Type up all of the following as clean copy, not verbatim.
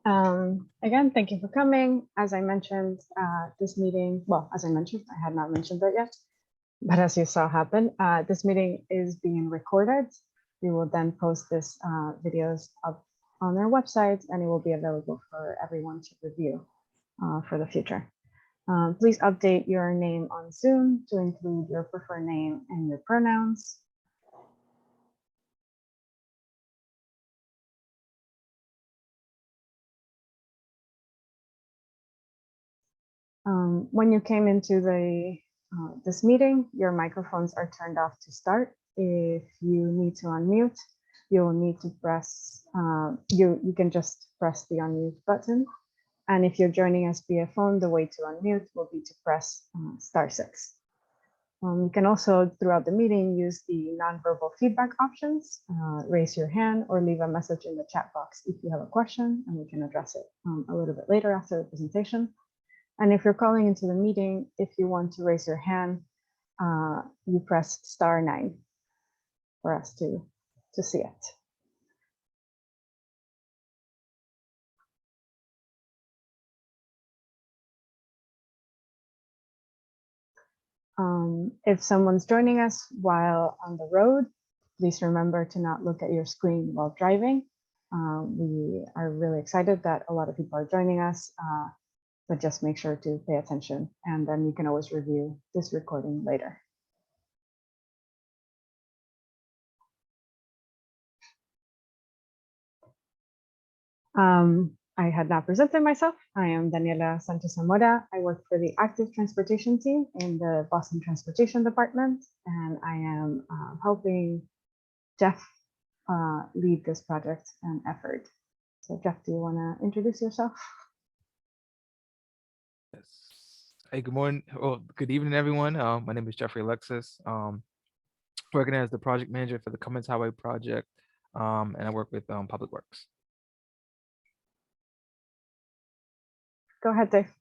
Again, thank you for coming. As I mentioned, this meeting, well, as I mentioned, I had not mentioned that yet, but as you saw happen, this meeting is being recorded. We will then post this videos up on our website, and it will be available for everyone to review for the future. Please update your name on Zoom to include your preferred name and your pronouns. When you came into this meeting, your microphones are turned off to start. If you need to unmute, you will need to press, you can just press the unmute button. And if you're joining us via phone, the way to unmute will be to press *6. You can also, throughout the meeting, use the nonverbal feedback options, raise your hand or leave a message in the chat box if you have a question, and we can address it a little bit later after the presentation. And if you're calling into the meeting, if you want to raise your hand, you press *9 for us to see it. If someone's joining us while on the road, please remember to not look at your screen while driving. We are really excited that a lot of people are joining us, but just make sure to pay attention, and then you can always review this recording later. I had not presented myself. I am Daniela Sanchez Zamora. I work for the Active Transportation team in the Boston Transportation Department, and I am helping Jeff lead this project and effort. So Jeff, do you want to introduce yourself? Yes. Hey, good morning. Well, good evening, everyone. My name is Jeffrey Alexis. Working as the project manager for the Cummins Highway project, and I work with Public Works. Go ahead, Dave.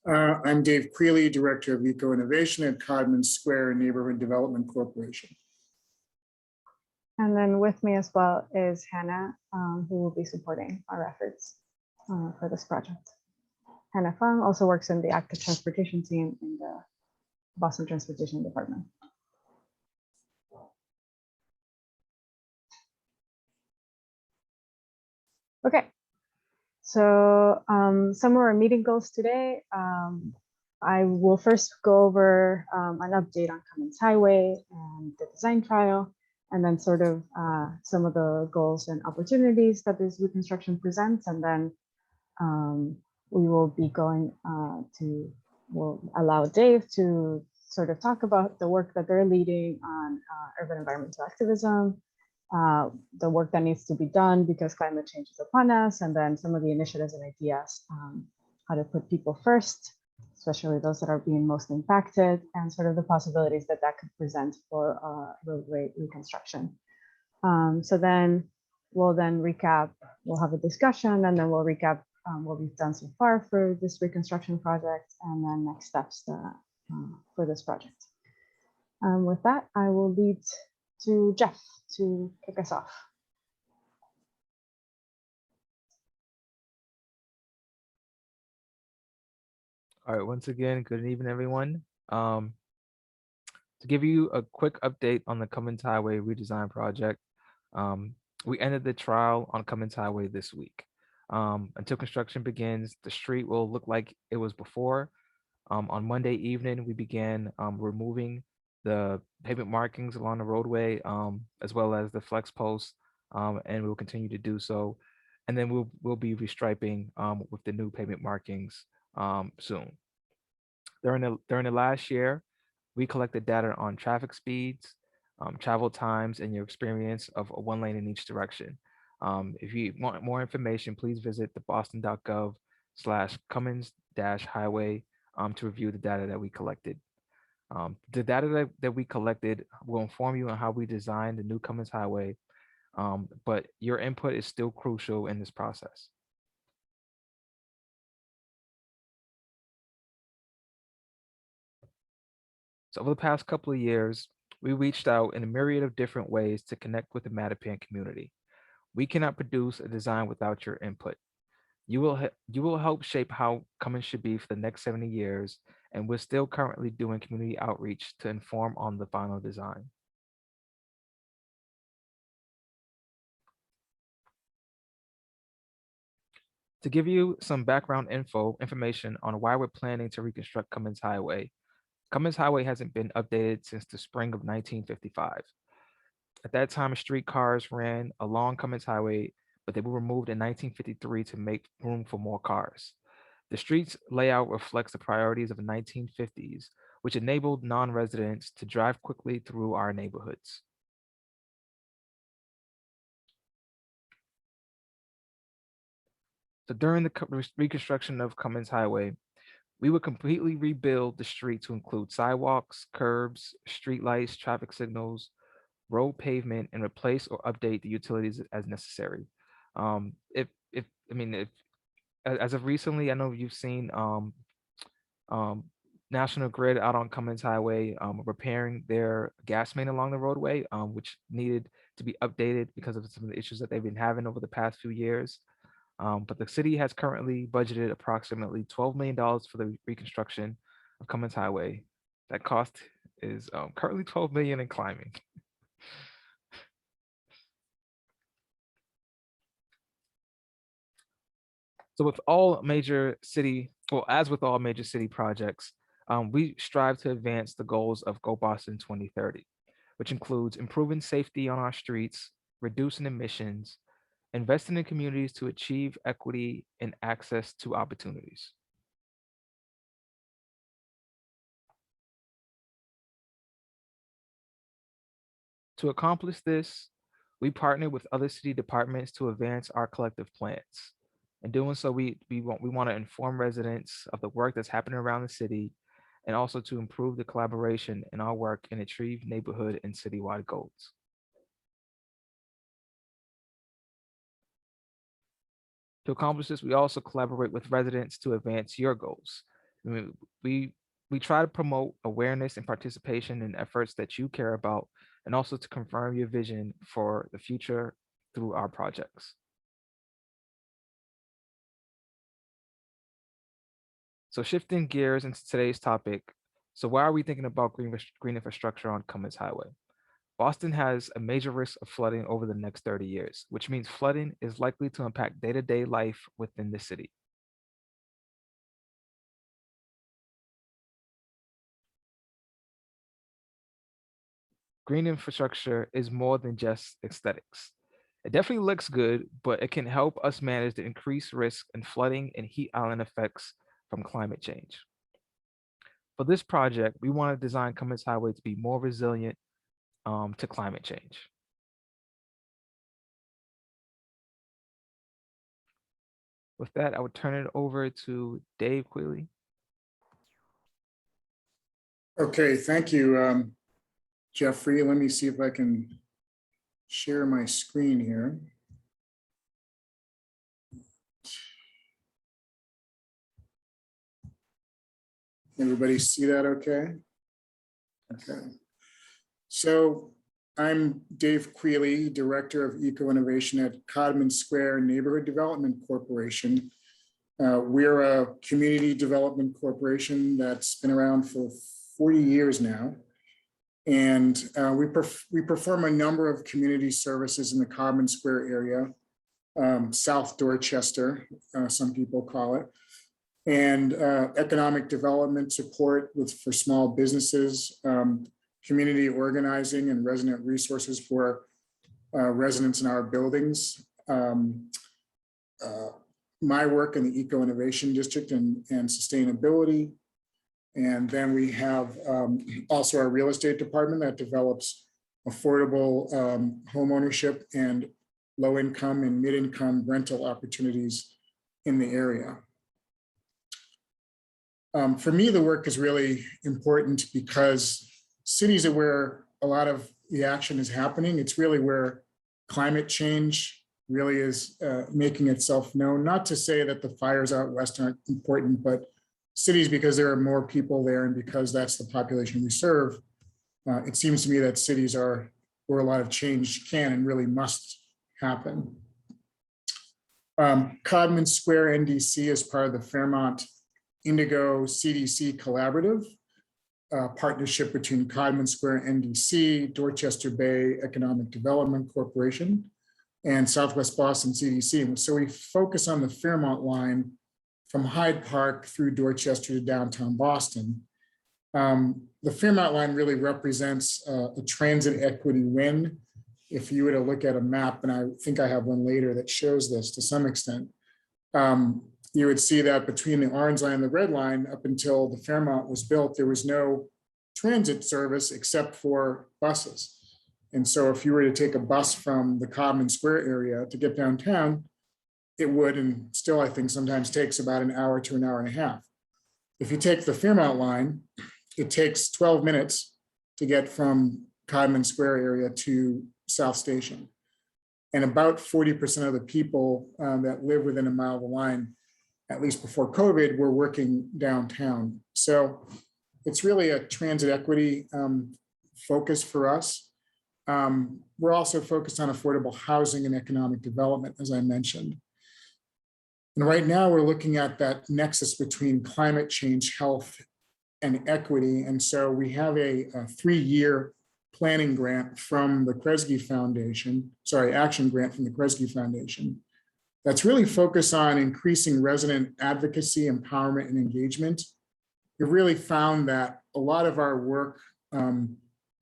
I'm Dave Queeley, Director of Eco Innovation at Codman Square Neighborhood Development Corporation. And then with me as well is Hannah, who will be supporting our efforts for this project. Hannah Fung also works in the Active Transportation team in the Boston Transportation Department. Okay, so some of our meeting goals today. I will first go over an update on Cummins Highway and the design trial, and then sort of some of the goals and opportunities that this reconstruction presents, and then we will be going we'll allow Dave to sort of talk about the work that they're leading on urban environmental activism, the work that needs to be done because climate change is upon us, and then some of the initiatives and ideas, how to put people first, especially those that are being most impacted, and sort of the possibilities that that could present for roadway reconstruction. So then we'll recap, we'll have a discussion, and then we'll recap what we've done so far for this reconstruction project, and then next steps for this project. With that, I will lead to Jeff to kick us off. All right, once again, good evening, everyone. To give you a quick update on the Cummins Highway redesign project, we ended the trial on Cummins Highway this week. Until construction begins, the street will look like it was before. On Monday evening, we began removing the pavement markings along the roadway, as well as the flex posts, and we'll continue to do so. And then we'll be restriping with the new pavement markings soon. During the last year, we collected data on traffic speeds, travel times, and your experience of a one lane in each direction. If you want more information, please visit the boston.gov/Cummins-Highway to review the data that we collected. The data that we collected will inform you on how we designed the new Cummins Highway, but your input is still crucial in this process. So over the past couple of years, we reached out in a myriad of different ways to connect with the Mattapan community. We cannot produce a design without your input. You will help shape how Cummins should be for the next 70 years, and we're still currently doing community outreach to inform on the final design. To give you some background information on why we're planning to reconstruct Cummins Highway. Cummins Highway hasn't been updated since the spring of 1955. At that time, streetcars ran along Cummins Highway, but they were removed in 1953 to make room for more cars. The street's layout reflects the priorities of the 1950s, which enabled non-residents to drive quickly through our neighborhoods. So during the reconstruction of Cummins Highway, we would completely rebuild the street to include sidewalks, curbs, streetlights, traffic signals, road pavement, and replace or update the utilities as necessary. If I mean, if as of recently, I know you've seen um, National Grid out on Cummins Highway repairing their gas main along the roadway, which needed to be updated because of some of the issues that they've been having over the past few years. But the city has currently budgeted approximately $12 million for the reconstruction of Cummins Highway. That cost is currently 12 million and climbing. So with all major city, well, as with all major city projects, we strive to advance the goals of Go Boston 2030, which includes improving safety on our streets, reducing emissions, investing in communities to achieve equity and access to opportunities. To accomplish this, we partner with other city departments to advance our collective plans. In doing so, we want to inform residents of the work that's happening around the city and also to improve the collaboration in our work and achieve neighborhood and citywide goals. To accomplish this, we also collaborate with residents to advance your goals. I mean, we try to promote awareness and participation in efforts that you care about, and also to confirm your vision for the future through our projects. So shifting gears into today's topic. So why are we thinking about green infrastructure on Cummins Highway? Boston has a major risk of flooding over the next 30 years, which means flooding is likely to impact day-to-day life within the city. Green infrastructure is more than just aesthetics. It definitely looks good, but it can help us manage the increased risk in flooding and heat island effects from climate change. For this project, we want to design Cummins Highway to be more resilient to climate change. With that, I would turn it over to Dave Queeley. Okay, thank you, Jeffrey. Let me see if I can share my screen here. Everybody see that okay? Okay. So I'm Dave Queeley, Director of Eco-Innovation at Codman Square Neighborhood Development Corporation. We're a community development corporation that's been around for 40 years now. And we perform a number of community services in the Codman Square area, South Dorchester, some people call it, and economic development support for small businesses, community organizing and resident resources for residents in our buildings. My work in the Eco-Innovation District and sustainability. And then we have also our real estate department that develops affordable home ownership and low income and mid-income rental opportunities in the area. For me, the work is really important because cities are where a lot of the action is happening. It's really where climate change really is making itself known. Not to say that the fires out west aren't important, but cities, because there are more people there and because that's the population we serve, it seems to me that cities are where a lot of change can and really must happen. Codman Square NDC is part of the Fairmont Indigo CDC collaborative partnership between Codman Square NDC, Dorchester Bay Economic Development Corporation, and Southwest Boston CDC. And so we focus on the Fairmont line from Hyde Park through Dorchester to downtown Boston. The Fairmont line really represents a transit equity win. If you were to look at a map, and I think I have one later that shows this to some extent, you would see that between the orange line and the red line, up until the Fairmont was built, there was no transit service except for buses. And so if you were to take a bus from the Codman Square area to get downtown, it would, and still I think sometimes takes about an hour to an hour and a half. If you take the Fairmont line, it takes 12 minutes to get from Codman Square area to South Station. And about 40% of the people that live within a mile of the line, at least before COVID, were working downtown. So it's really a transit equity focus for us. We're also focused on affordable housing and economic development, as I mentioned. And right now we're looking at that nexus between climate change, health, and equity. And so we have a 3-year planning grant from the Kresge Foundation, action grant from the Kresge Foundation, that's really focused on increasing resident advocacy, empowerment, and engagement. We've really found that a lot of our work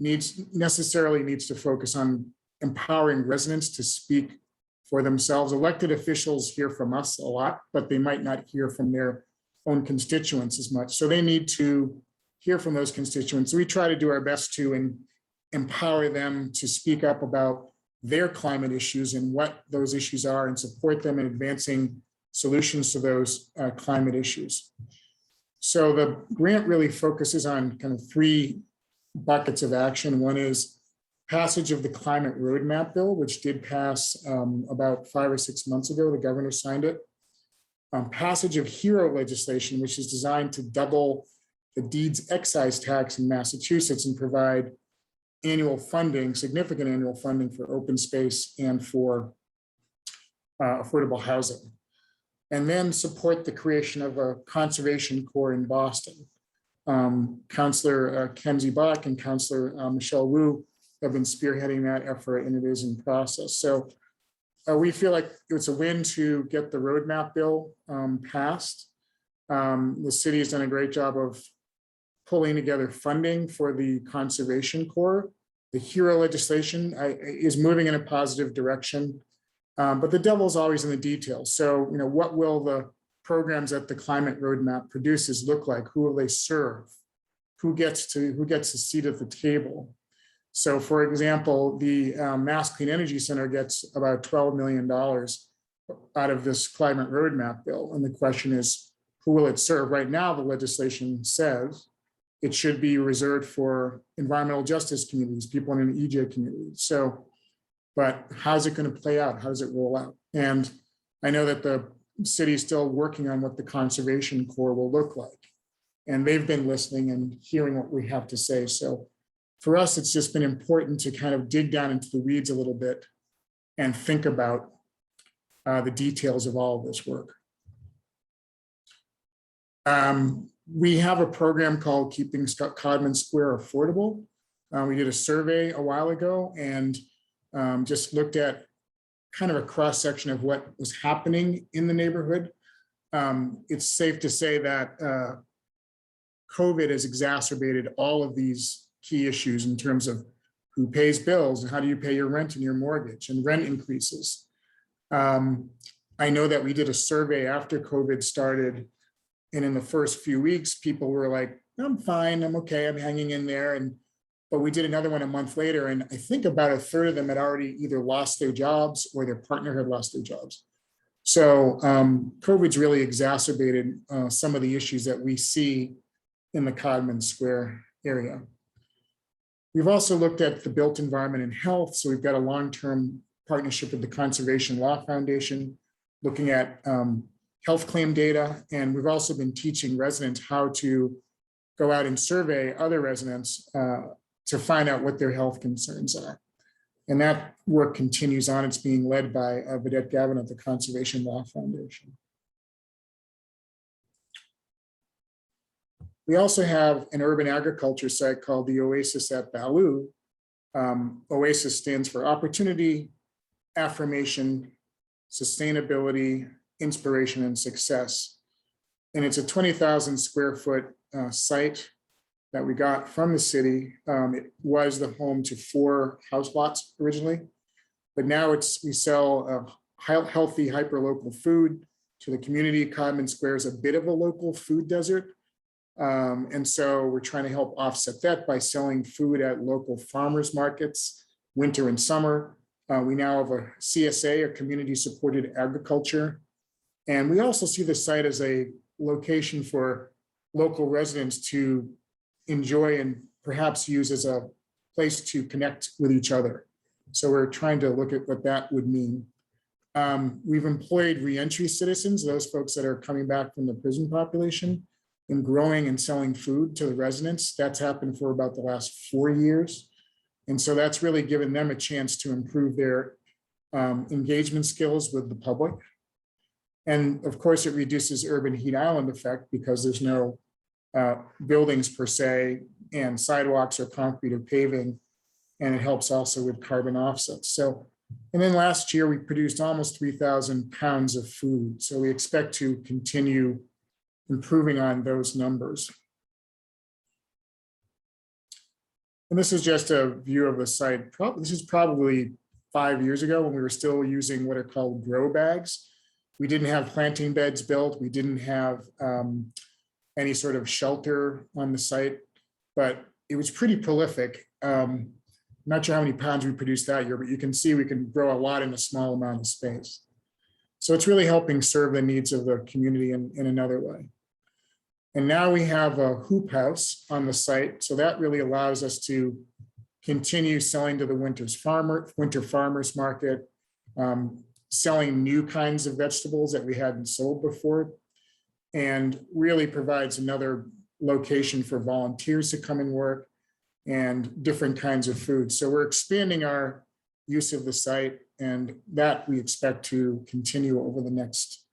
needs to focus on empowering residents to speak for themselves. Elected officials hear from us a lot, but they might not hear from their own constituents as much. So they need to hear from those constituents. So we try to do our best to empower them to speak up about their climate issues and what those issues are, and support them in advancing solutions to those climate issues. So the grant really focuses on kind of 3 buckets of action. One is passage of the climate roadmap bill, which did pass about 5 or 6 months ago. The governor signed it. Passage of HERO legislation, which is designed to double the deeds excise tax in Massachusetts and provide annual funding, significant annual funding for open space and for affordable housing. And then support the creation of a conservation corps in Boston. Councillor Kenzie Bach and Councillor Michelle Wu have been spearheading that effort, and it is in process. So we feel like it's a win to get the roadmap bill passed. The city has done a great job of pulling together funding for the conservation corps. The HERO legislation is moving in a positive direction, but the devil's always in the details. So, what will the programs that the climate roadmap produces look like? Who will they serve? Who gets a seat at the table? So, for example, the Mass Clean Energy Center gets about $12 million out of this climate roadmap bill. And the question is, who will it serve? Right now, the legislation says it should be reserved for environmental justice communities, people in an EJ community. So, but how's it going to play out? How does it roll out? And I know that the city is still working on what the conservation corps will look like. And they've been listening and hearing what we have to say. So for us, it's just been important to kind of dig down into the weeds a little bit and think about the details of all of this work. We have a program called Keeping Codman Square Affordable. We did a survey a while ago and just looked at kind of a cross section of what was happening in the neighborhood. It's safe to say that COVID has exacerbated all of these key issues in terms of who pays bills and how do you pay your rent and your mortgage and rent increases. I know that we did a survey after COVID started, and in the first few weeks, people were like, I'm fine, I'm okay, I'm hanging in there. But we did another one a month later, and I think about a third of them had already either lost their jobs or their partner had lost their jobs. So COVID's really exacerbated some of the issues that we see in the Codman Square area. We've also looked at the built environment and health. So we've got a long-term partnership with the Conservation Law Foundation, looking at health claim data. And we've also been teaching residents how to go out and survey other residents to find out what their health concerns are. And that work continues on. It's being led by Vidette Gavin of the Conservation Law Foundation. We also have an urban agriculture site called the Oasis at Baloo. Oasis stands for Opportunity, Affirmation, Sustainability, Inspiration, and Success. And it's a 20,000 square foot site that we got from the city. It was the home to 4 house lots originally, but now we sell healthy, hyper-local food to the community. Codman Square is a bit of a local food desert. And so we're trying to help offset that by selling food at local farmers markets, winter and summer. We now have a CSA, a community supported agriculture. And we also see the site as a location for local residents to enjoy and perhaps use as a place to connect with each other. So we're trying to look at what that would mean. We've employed reentry citizens, those folks that are coming back from the prison population, in growing and selling food to the residents. That's happened for about the last 4 years. And so that's really given them a chance to improve their engagement skills with the public. And of course, it reduces urban heat island effect because there's no buildings per se, and sidewalks or concrete or paving. And it helps also with carbon offsets. So, and then last year we produced almost 3,000 pounds of food. So we expect to continue improving on those numbers. And this is just a view of the site. This is probably 5 years ago when we were still using what are called grow bags. We didn't have planting beds built. We didn't have any sort of shelter on the site, but it was pretty prolific. Not sure how many pounds we produced that year, but you can see we can grow a lot in a small amount of space. So it's really helping serve the needs of the community in another way. And now we have a hoop house on the site. So that really allows us to continue selling to the winter farmers market, selling new kinds of vegetables that we hadn't sold before, and really provides another location for volunteers to come and work and different kinds of food. So we're expanding our use of the site, and that we expect to continue over the next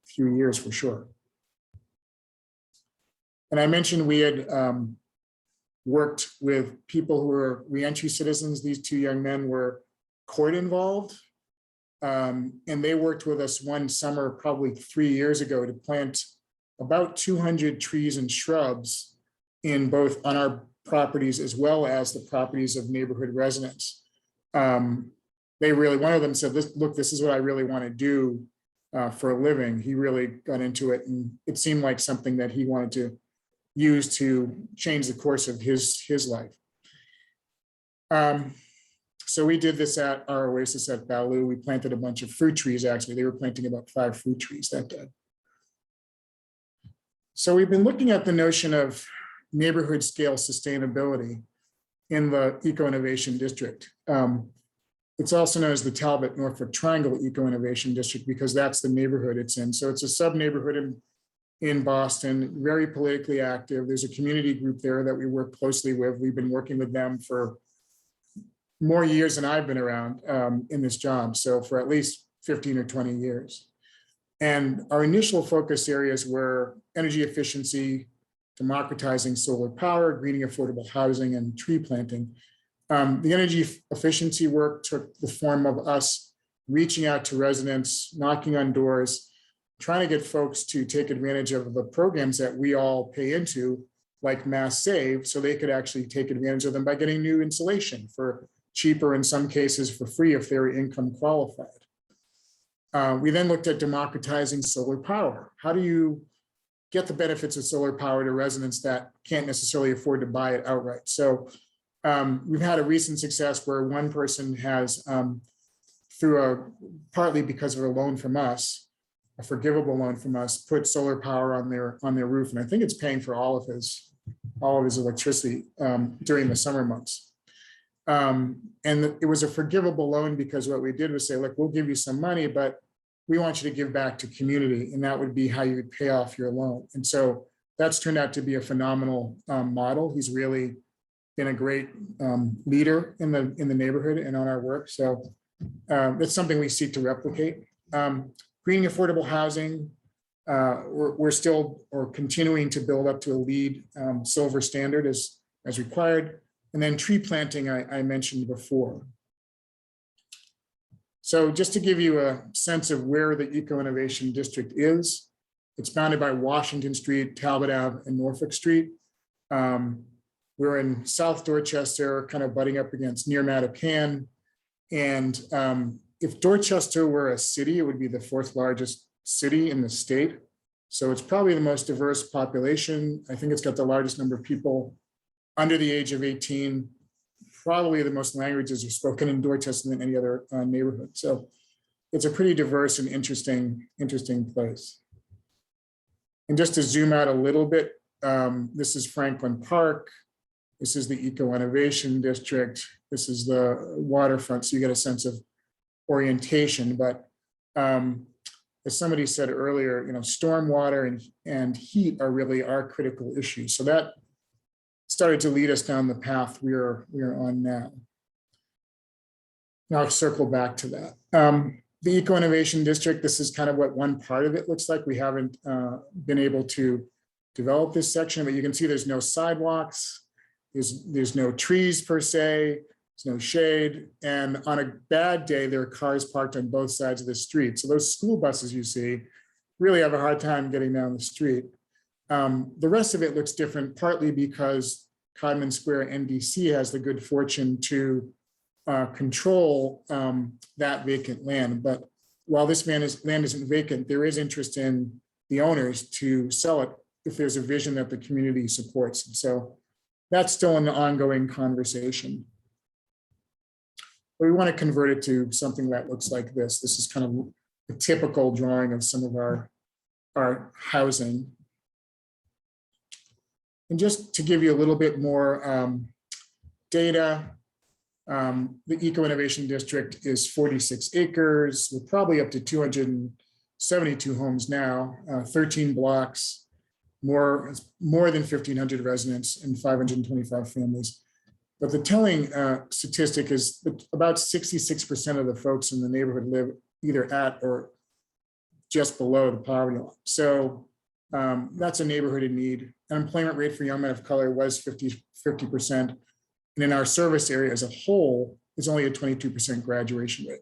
few years for sure. And I mentioned we had worked with people who were reentry citizens. These 2 young men were court involved. And they worked with us one summer, probably 3 years ago, to plant about 200 trees and shrubs in both on our properties as well as the properties of neighborhood residents. They really, one of them said, look, this is what I really want to do for a living. He really got into it, and it seemed like something that he wanted to use to change the course of his life. So we did this at our Oasis at Baloo. We planted a bunch of fruit trees, actually. They were planting about 5 fruit trees that day. So we've been looking at the notion of neighborhood scale sustainability in the Eco-Innovation District. It's also known as the Talbot-Norfolk Triangle Eco-Innovation District because that's the neighborhood it's in. So it's a sub-neighborhood in Boston, very politically active. There's a community group there that we work closely with. We've been working with them for more years than I've been around in this job. So for at least 15 or 20 years. And our initial focus areas were energy efficiency, democratizing solar power, greening affordable housing, and tree planting. The energy efficiency work took the form of us reaching out to residents, knocking on doors, trying to get folks to take advantage of the programs that we all pay into, like Mass Save, so they could actually take advantage of them by getting new insulation for cheaper, in some cases for free if they were income qualified. We then looked at democratizing solar power. How do you get the benefits of solar power to residents that can't necessarily afford to buy it outright? So we've had a recent success where one person has, partly because of a loan from us, a forgivable loan from us, put solar power on their roof, and I think it's paying for all of his electricity during the summer months. And it was a forgivable loan because what we did was say, look, we'll give you some money, but we want you to give back to community, and that would be how you would pay off your loan. And so that's turned out to be a phenomenal model. He's really been a great leader in the neighborhood and on our work. So that's something we seek to replicate. Greening affordable housing, we're still continuing to build up to a LEED silver standard as required. And then tree planting, I mentioned before. So just to give you a sense of where the Eco-Innovation District is, it's bounded by Washington Street, Talbot Ave, and Norfolk Street. We're in South Dorchester, kind of butting up against near Mattapan. And if Dorchester were a city, it would be the 4th largest city in the state. So it's probably the most diverse population. I think it's got the largest number of people under the age of 18. Probably the most languages are spoken in Dorchester than any other neighborhood. So it's a pretty diverse and interesting place. And just to zoom out a little bit, this is Franklin Park. This is the Eco-Innovation District. This is the waterfront, so you get a sense of orientation. But as somebody said earlier, stormwater and heat are really our critical issues. So that started to lead us down the path we are on now. Now I'll circle back to that. The Eco-Innovation District, this is kind of what one part of it looks like. We haven't been able to develop this section, but you can see there's no sidewalks. There's no trees per se, there's no shade. And on a bad day, there are cars parked on both sides of the street. So those school buses you see really have a hard time getting down the street. The rest of it looks different, partly because Codman Square NDC has the good fortune to control that vacant land. But while this land isn't vacant, there is interest in the owners to sell it if there's a vision that the community supports. And so that's still an ongoing conversation. But we want to convert it to something that looks like this. This is kind of a typical drawing of some of our housing. And just to give you a little bit more data, the Eco-Innovation District is 46 acres with probably up to 272 homes now, 13 blocks, more than 1,500 residents and 525 families. But the telling statistic is that about 66% of the folks in the neighborhood live either at or just below the poverty line. So that's a neighborhood in need. Unemployment rate for young men of color was 50%. And in our service area as a whole, it's only a 22% graduation rate.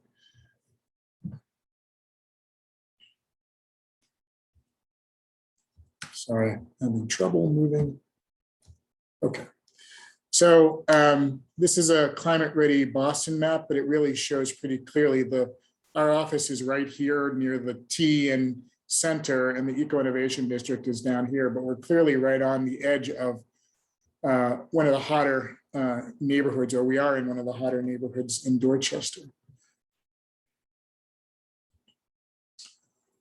Sorry, I'm having trouble moving. Okay. So this is a climate-ready Boston map, but it really shows pretty clearly our office is right here near the T and center, and the Eco-Innovation District is down here, but we're clearly right on the edge of one of the hotter neighborhoods, or we are in one of the hotter neighborhoods in Dorchester.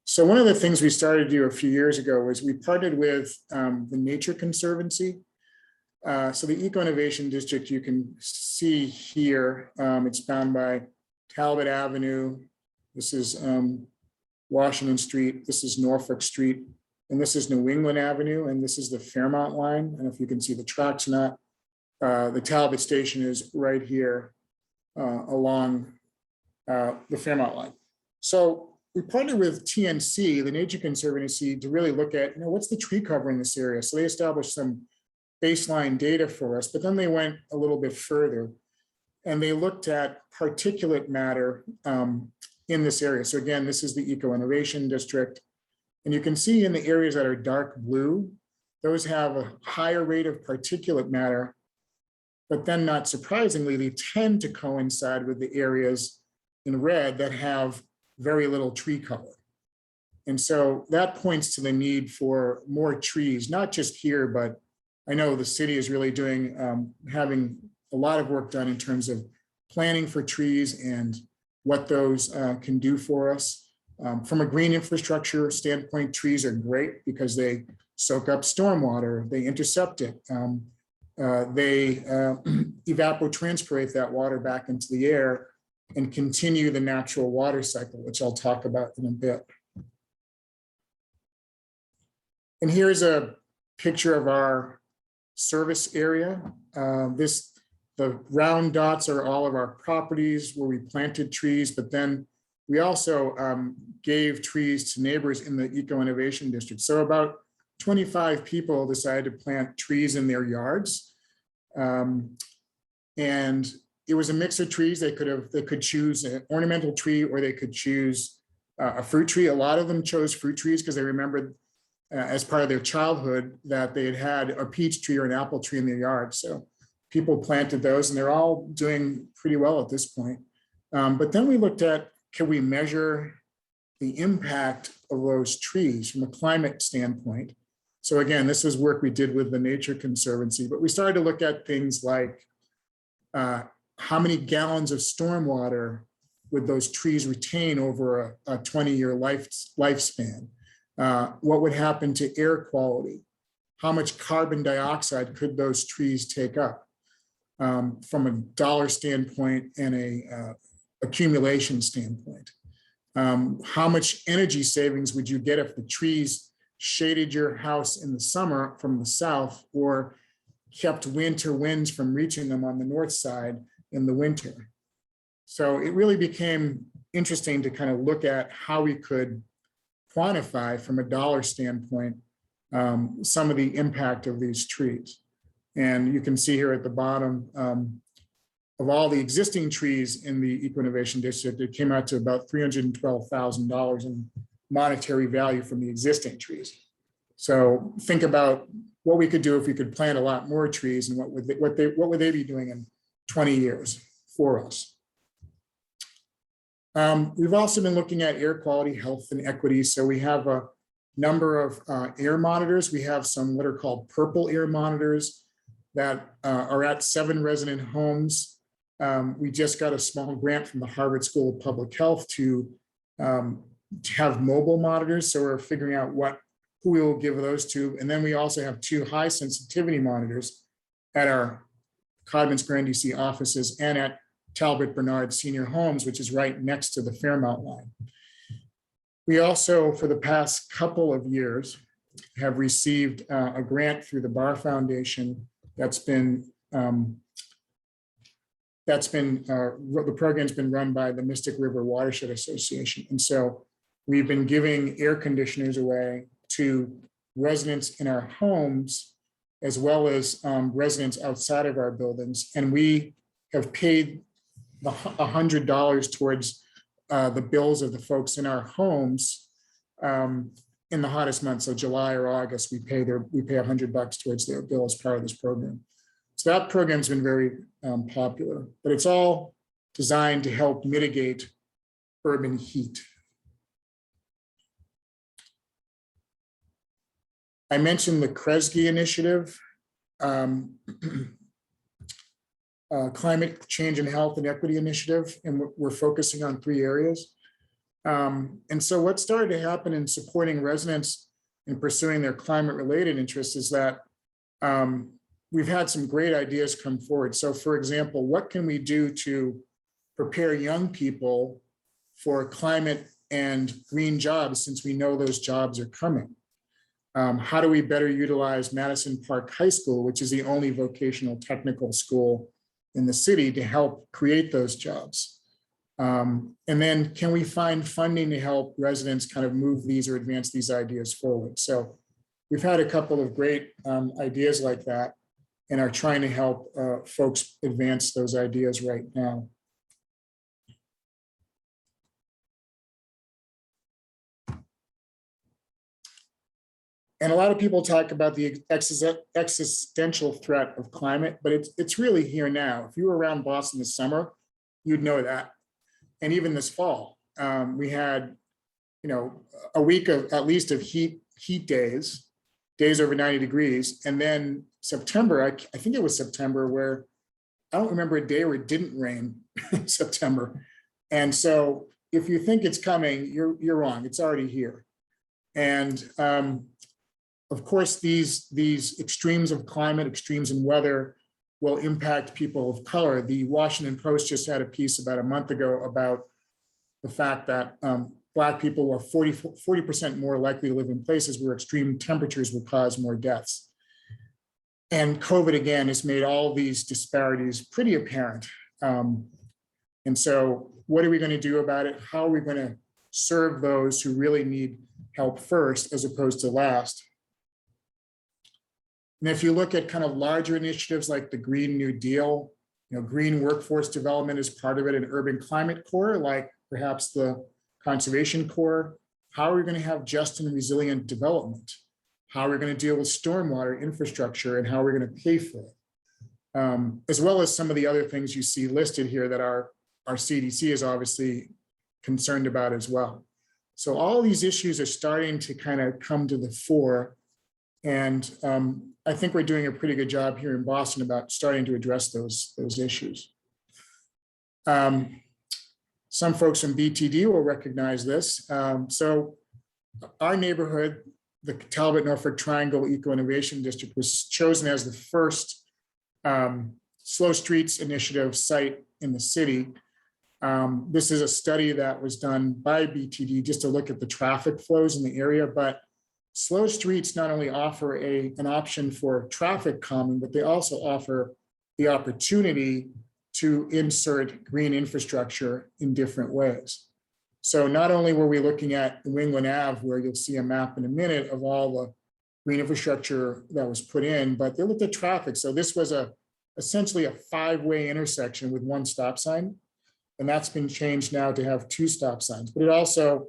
So one of the things we started to do a few years ago was we partnered with the Nature Conservancy. So the Eco-Innovation District, you can see here, it's bound by Talbot Avenue. This is Washington Street. This is Norfolk Street. And this is New England Avenue. And this is the Fairmount line. I don't know if you can see the tracks or not. The Talbot station is right here along the Fairmount line. So we partnered with TNC, the Nature Conservancy, to really look at, what's the tree cover in this area? So they established some baseline data for us, but then they went a little bit further and they looked at particulate matter in this area. So again, this is the Eco-Innovation District. And you can see in the areas that are dark blue, those have a higher rate of particulate matter, but then not surprisingly, they tend to coincide with the areas in red that have very little tree cover. And so that points to the need for more trees, not just here, but I know the city is really doing, having a lot of work done in terms of planning for trees and what those can do for us. From a green infrastructure standpoint, trees are great because they soak up stormwater, they intercept it, they evapotranspirate that water back into the air and continue the natural water cycle, which I'll talk about in a bit. And here's a picture of our service area. The round dots are all of our properties where we planted trees, but then we also gave trees to neighbors in the Eco Innovation District. So about 25 people decided to plant trees in their yards. And it was a mix of trees. They could choose an ornamental tree, or they could choose a fruit tree. A lot of them chose fruit trees because they remembered as part of their childhood that they had a peach tree or an apple tree in their yard. So people planted those, and they're all doing pretty well at this point. But then we looked at, can we measure the impact of those trees from a climate standpoint? So again, this is work we did with the Nature Conservancy, but we started to look at things like how many gallons of stormwater would those trees retain over a 20-year lifespan? What would happen to air quality? How much carbon dioxide could those trees take up from a dollar standpoint and a accumulation standpoint? How much energy savings would you get if the trees shaded your house in the summer from the south, or kept winter winds from reaching them on the north side in the winter? So it really became interesting to kind of look at how we could quantify from a dollar standpoint some of the impact of these trees. And you can see here at the bottom, of all the existing trees in the Eco Innovation District, it came out to about $312,000 in monetary value from the existing trees. So think about what we could do if we could plant a lot more trees, and what would they be doing in 20 years for us. We've also been looking at air quality, health, and equity. So we have a number of air monitors. We have some what are called purple air monitors that are at 7 resident homes. We just got a small grant from the Harvard School of Public Health to have mobile monitors. So we're figuring out who we will give those to. And then we also have 2 high sensitivity monitors at our Codman Square NDC offices and at Talbot Bernard Senior Homes, which is right next to the Fairmount line. We also, for the past couple of years, have received a grant through the Barr Foundation the program's been run by the Mystic River Watershed Association. And so we've been giving air conditioners away to residents in our homes, as well as residents outside of our buildings. And we have paid $100 towards the bills of the folks in our homes in the hottest months. So July or August, we pay $100 towards their bill as part of this program. So that program's been very popular, but it's all designed to help mitigate urban heat. I mentioned the Kresge initiative, climate change and health and equity initiative, and we're focusing on 3 areas. And so what started to happen in supporting residents in pursuing their climate-related interests is that we've had some great ideas come forward. So for example, what can we do to prepare young people for climate and green jobs, since we know those jobs are coming? How do we better utilize Madison Park High School, which is the only vocational technical school in the city, to help create those jobs? And then can we find funding to help residents kind of move these or advance these ideas forward? So we've had a couple of great ideas like that, and are trying to help folks advance those ideas right now. And a lot of people talk about the existential threat of climate, but it's really here now. If you were around Boston this summer, you'd know that. And even this fall, we had, a week of at least of heat days over 90 degrees. And then September, I think it was September, where I don't remember a day where it didn't rain in September. And so if you think it's coming, you're wrong. It's already here. And of course, these extremes of climate, extremes in weather, will impact people of color. The Washington Post just had a piece about a month ago about the fact that Black people were 40% more likely to live in places where extreme temperatures would cause more deaths. And COVID, again, has made all these disparities pretty apparent. And so what are we going to do about it? How are we going to serve those who really need help first as opposed to last? And if you look at kind of larger initiatives like the Green New Deal, green workforce development is part of it, an urban climate core, like perhaps the Conservation Corps. How are we going to have just and resilient development? How are we going to deal with stormwater infrastructure, and how are we going to pay for it? As well as some of the other things you see listed here that our CDC is obviously concerned about as well. So all these issues are starting to kind of come to the fore. And I think we're doing a pretty good job here in Boston about starting to address those issues. Some folks from BTD will recognize this. So our neighborhood, the Talbot-Norfolk Triangle Eco-Innovation District, was chosen as the first Slow Streets Initiative site in the city. This is a study that was done by BTD just to look at the traffic flows in the area, but slow streets not only offer an option for traffic calming, but they also offer the opportunity to insert green infrastructure in different ways. So not only were we looking at New England Ave, where you'll see a map in a minute of all the green infrastructure that was put in, but they looked at traffic. So this was essentially a 5-way intersection with 1 stop sign. And that's been changed now to have 2 stop signs, but it also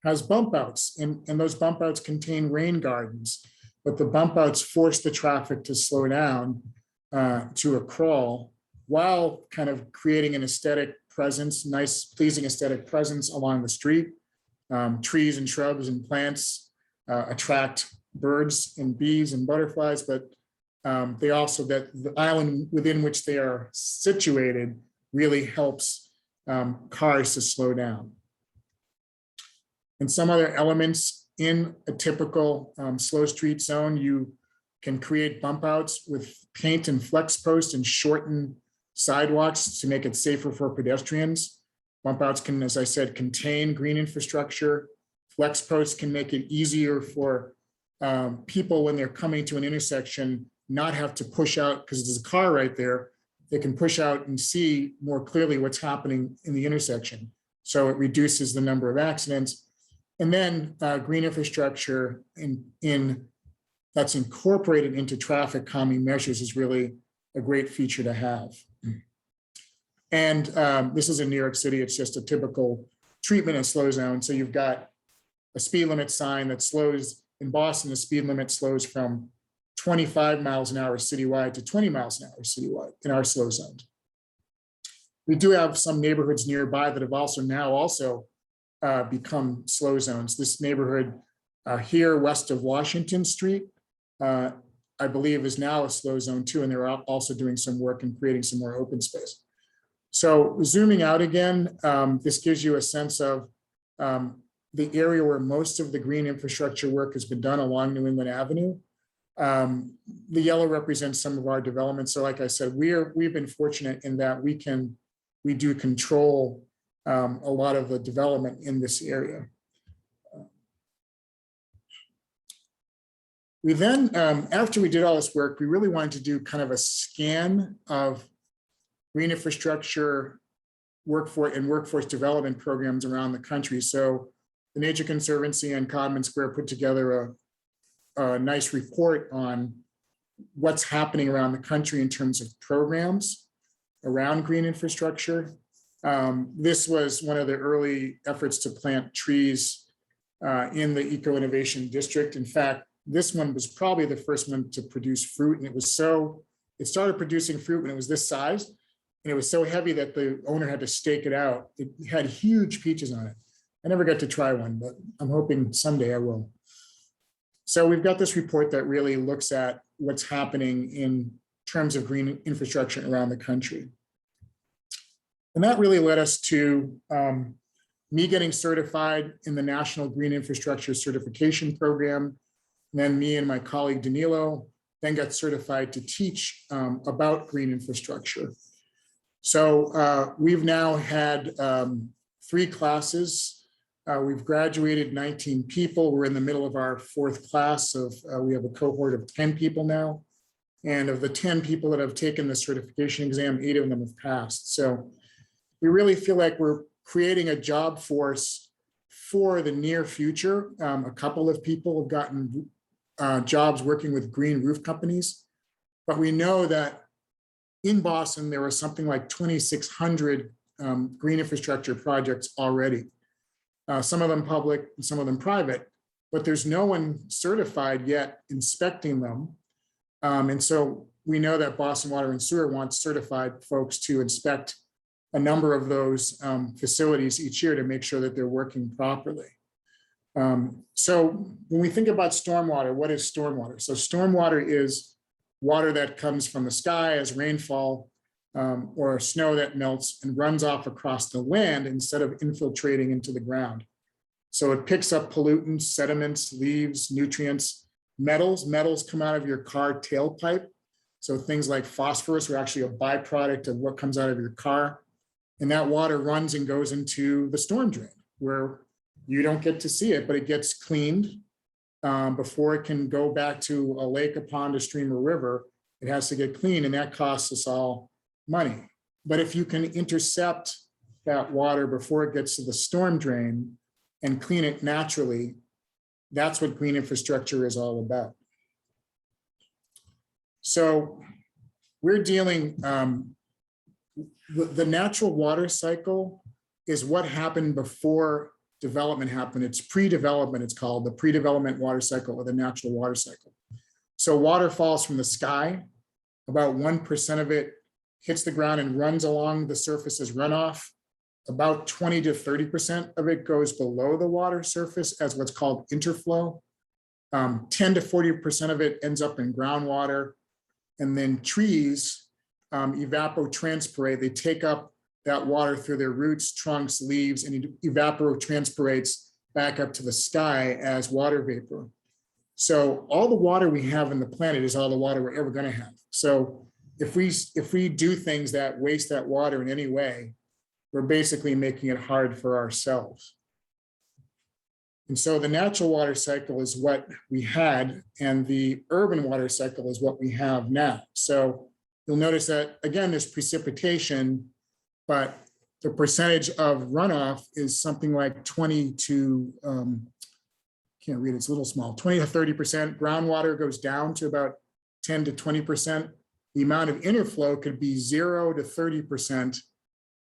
has bump outs, and those bump outs contain rain gardens, but the bump outs force the traffic to slow down to a crawl while kind of creating an aesthetic presence, nice, pleasing aesthetic presence along the street. Trees and shrubs and plants attract birds and bees and butterflies, but they also, that the island within which they are situated really helps cars to slow down. And some other elements in a typical slow street zone, you can create bump outs with paint and flex post and shorten sidewalks to make it safer for pedestrians. Bump outs can, as I said, contain green infrastructure. Flex posts can make it easier for people when they're coming to an intersection, not have to push out because there's a car right there. They can push out and see more clearly what's happening in the intersection. So it reduces the number of accidents. And then green infrastructure that's incorporated into traffic calming measures is really a great feature to have. And this is in New York City. It's just a typical treatment and slow zone. So you've got a speed limit sign that slows. In Boston, the speed limit slows from 25 miles an hour citywide to 20 miles an hour citywide in our slow zones. We do have some neighborhoods nearby that have also become slow zones. This neighborhood here west of Washington Street, I believe is now a slow zone too, and they're also doing some work and creating some more open space. So zooming out again, this gives you a sense of the area where most of the green infrastructure work has been done along New England Avenue. The yellow represents some of our development. So like I said, we've been fortunate in that we do control a lot of the development in this area. We then, after we did all this work, we really wanted to do kind of a scan of green infrastructure workforce development programs around the country. So the Nature Conservancy and Codman Square put together a nice report on what's happening around the country in terms of programs around green infrastructure. This was one of the early efforts to plant trees in the Eco-Innovation District. In fact, this one was probably the first one to produce fruit, and it started producing fruit when it was this size, and it was so heavy that the owner had to stake it out. It had huge peaches on it. I never got to try one, but I'm hoping someday I will. So we've got this report that really looks at what's happening in terms of green infrastructure around the country. And that really led us to me getting certified in the National Green Infrastructure Certification Program. And then me and my colleague Danilo then got certified to teach about green infrastructure. So we've now had 3 classes We've graduated 19 people. We're in the middle of our 4th class of, we have a cohort of 10 people now. And of the 10 people that have taken the certification exam, 8 of them have passed. So we really feel like we're creating a job force for the near future. A couple of people have gotten jobs working with green roof companies, but we know that in Boston, there are something like 2,600 green infrastructure projects already. Some of them public and some of them private, but there's no one certified yet inspecting them. And so we know that Boston Water and Sewer wants certified folks to inspect a number of those facilities each year to make sure that they're working properly. So when we think about stormwater, what is stormwater? So stormwater is water that comes from the sky as rainfall or snow that melts and runs off across the land instead of infiltrating into the ground. So it picks up pollutants, sediments, leaves, nutrients, metals. Metals come out of your car tailpipe. So things like phosphorus are actually a byproduct of what comes out of your car. And that water runs and goes into the storm drain where you don't get to see it, but it gets cleaned before it can go back to a lake, a pond, a stream, or river. It has to get cleaned, and that costs us all money. But if you can intercept that water before it gets to the storm drain and clean it naturally, that's what green infrastructure is all about. So we're dealing, the natural water cycle is what happened before development happened. It's pre-development, it's called the pre-development water cycle or the natural water cycle. So water falls from the sky, about 1% of it hits the ground and runs along the surface as runoff. About 20 to 30% of it goes below the water surface as what's called interflow. 10 to 40% of it ends up in groundwater. And then trees evapotranspirate. They take up that water through their roots, trunks, leaves, and it evapotranspirates back up to the sky as water vapor. So all the water we have in the planet is all the water we're ever going to have. So if we do things that waste that water in any way, we're basically making it hard for ourselves. And so the natural water cycle is what we had, and the urban water cycle is what we have now. So you'll notice that, again, there's precipitation, but the percentage of runoff is something like 20 to, can't read, it's a little small, 20 to 30%. Groundwater goes down to about 10 to 20%. The amount of interflow could be 0 to 30%.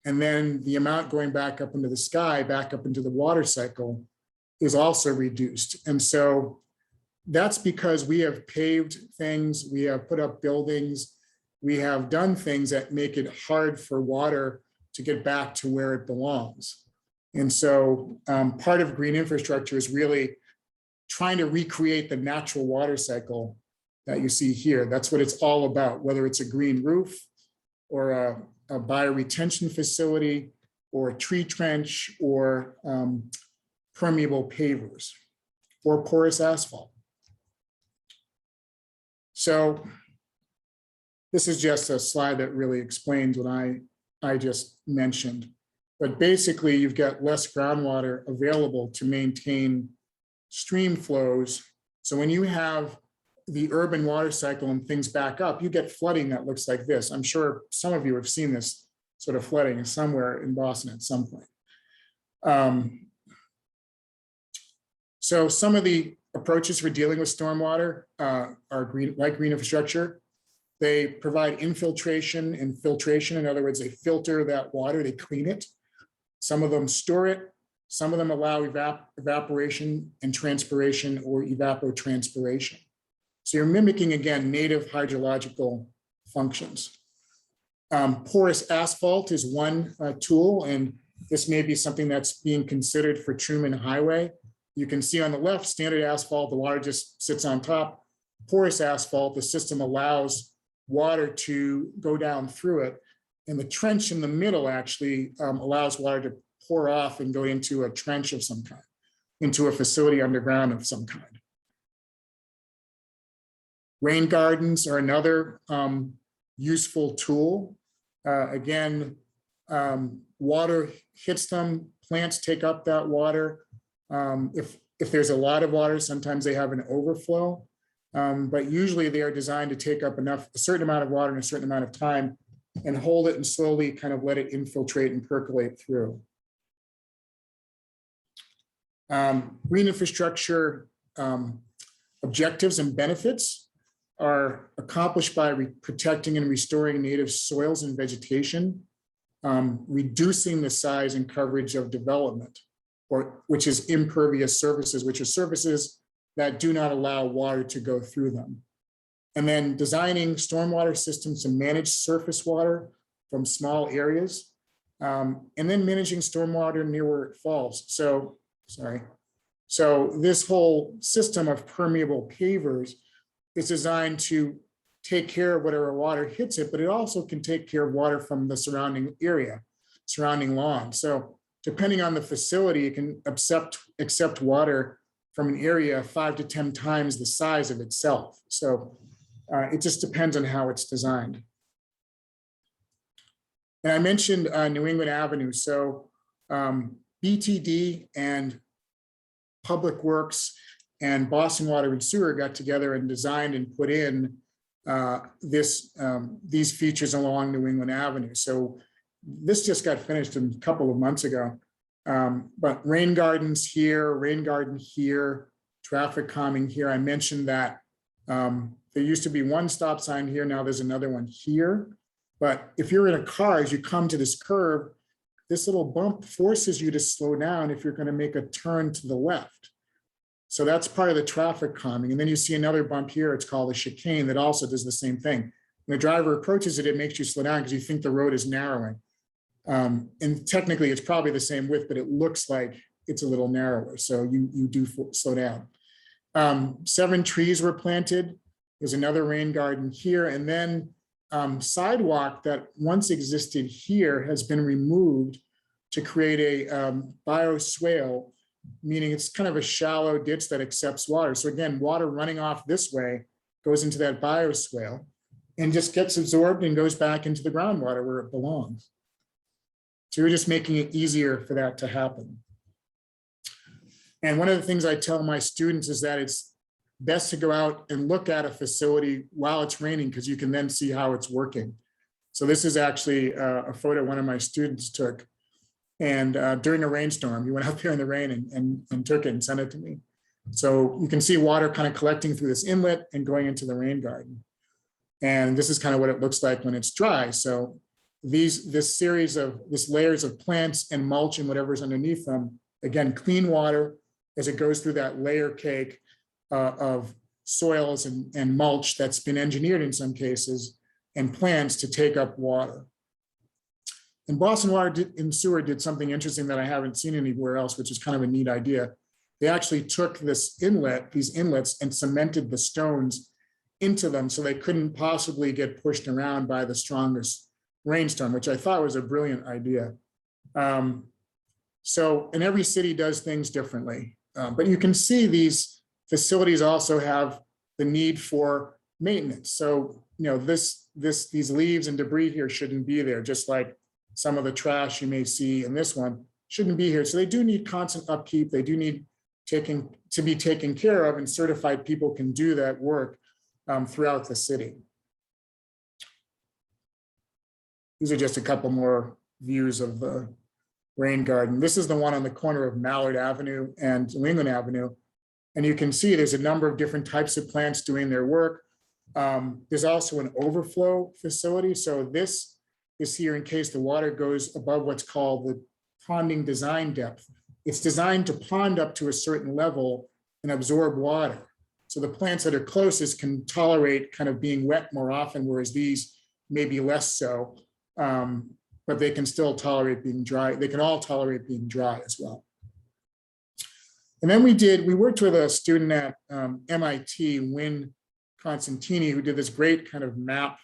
And then the amount going back up into the sky, back up into the water cycle is also reduced. And so that's because we have paved things, we have put up buildings, we have done things that make it hard for water to get back to where it belongs. And so part of green infrastructure is really trying to recreate the natural water cycle that you see here. That's what it's all about, whether it's a green roof or a bioretention facility or a tree trench or permeable pavers or porous asphalt. So this is just a slide that really explains what I just mentioned. But basically, you've got less groundwater available to maintain stream flows. So when you have the urban water cycle and things back up, you get flooding that looks like this. I'm sure some of you have seen this sort of flooding somewhere in Boston at some point. So some of the approaches for dealing with stormwater are like green infrastructure. They provide infiltration and filtration. In other words, they filter that water, they clean it. Some of them store it. Some of them allow evaporation and transpiration or evapotranspiration. So you're mimicking, again, native hydrological functions. Porous asphalt is one tool, and this may be something that's being considered for Cummins Highway. You can see on the left, standard asphalt, the water just sits on top. Porous asphalt, the system allows water to go down through it. And the trench in the middle actually allows water to pour off and go into a trench of some kind, into a facility underground of some kind. Rain gardens are another useful tool. Again, water hits them, plants take up that water, If there's a lot of water, sometimes they have an overflow, but usually they are designed to take up a certain amount of water in a certain amount of time and hold it and slowly kind of let it infiltrate and percolate through. Green infrastructure objectives and benefits are accomplished by protecting and restoring native soils and vegetation, reducing the size and coverage of development, which is impervious surfaces, which are surfaces that do not allow water to go through them. And then designing stormwater systems to manage surface water from small areas, and then managing stormwater near where it falls. So this whole system of permeable pavers is designed to take care of whatever water hits it, but it also can take care of water from the surrounding area, surrounding lawn. So depending on the facility, it can accept water from an area 5 to 10 times the size of itself. So it just depends on how it's designed. And I mentioned New England Avenue. So BTD and Public Works and Boston Water and Sewer got together and designed and put in these features along New England Avenue. So this just got finished a couple of months ago. But rain gardens here, rain garden here, traffic calming here. I mentioned that there used to be one stop sign here. Now there's another one here. But if you're in a car, as you come to this curve, this little bump forces you to slow down if you're going to make a turn to the left. So that's part of the traffic calming. And then you see another bump here. It's called a chicane that also does the same thing. When the driver approaches it, it makes you slow down because you think the road is narrowing. And technically it's probably the same width, but it looks like it's a little narrower. So you do slow down. 7 trees were planted. There's another rain garden here. And then sidewalk that once existed here has been removed to create a bioswale, meaning it's kind of a shallow ditch that accepts water. So again, water running off this way goes into that bioswale and just gets absorbed and goes back into the groundwater where it belongs. So we're just making it easier for that to happen. And one of the things I tell my students is that it's best to go out and look at a facility while it's raining because you can then see how it's working. So this is actually a photo one of my students took. And during a rainstorm, he went out there in the rain and took it and sent it to me. So you can see water kind of collecting through this inlet and going into the rain garden. And this is kind of what it looks like when it's dry. So this layers of plants and mulch and whatever's underneath them, again, clean water as it goes through that layer cake of soils and mulch that's been engineered in some cases and plants to take up water. And Boston Water and Sewer did something interesting that I haven't seen anywhere else, which is kind of a neat idea. They actually took these inlets and cemented the stones into them so they couldn't possibly get pushed around by the strongest rainstorm, which I thought was a brilliant idea. So, and every city does things differently, but you can see these facilities also have the need for maintenance. So, you know, these leaves and debris here shouldn't be there, just like some of the trash you may see in this one shouldn't be here. So they do need constant upkeep. They do need to be taken care of, and certified people can do that work throughout the city. These are just a couple more views of the rain garden. This is the one on the corner of Mallard Avenue and New England Avenue. And you can see there's a number of different types of plants doing their work. There's also an overflow facility. So this is here in case the water goes above what's called the ponding design depth. It's designed to pond up to a certain level and absorb water. So the plants that are closest can tolerate kind of being wet more often, whereas these may be less so, but they can still tolerate being dry. They can all tolerate being dry as well. And then we worked with a student at MIT, Wynn Constantini, who did this great kind of map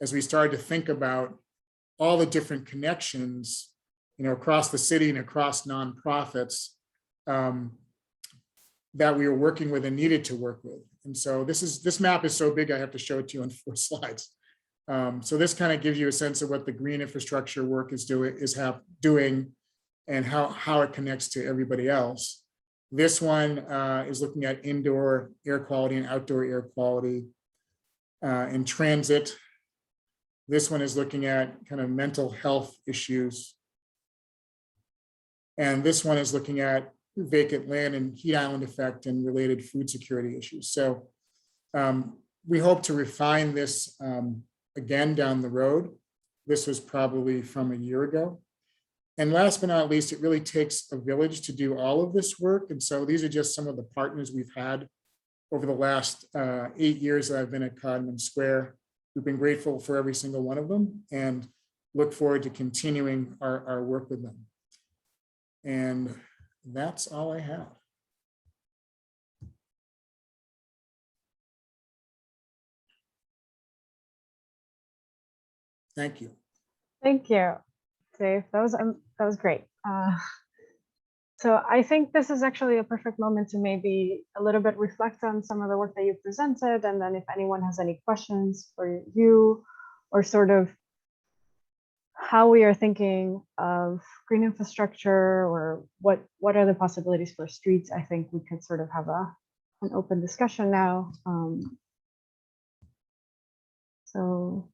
as we started to think about all the different connections, you know, across the city and across nonprofits that we were working with and needed to work with. And so this map is so big, I have to show it to you on 4 slides. So this kind of gives you a sense of what the green infrastructure work is doing and how it connects to everybody else. This one is looking at indoor air quality and outdoor air quality in transit. This one is looking at kind of mental health issues. And this one is looking at vacant land and heat island effect and related food security issues. So we hope to refine this again down the road. This was probably from a year ago. And last but not least, it really takes a village to do all of this work. And so these are just some of the partners we've had over the last 8 years that I've been at Codman Square. We've been grateful for every single one of them and look forward to continuing our work with them. And that's all I have. Thank you. Thank you, Dave. That was great. So I think this is actually a perfect moment to maybe a little bit reflect on some of the work that you presented, and then if anyone has any questions for you, or sort of how we are thinking of green infrastructure, or what are the possibilities for streets, I think we could sort of have an open discussion now. So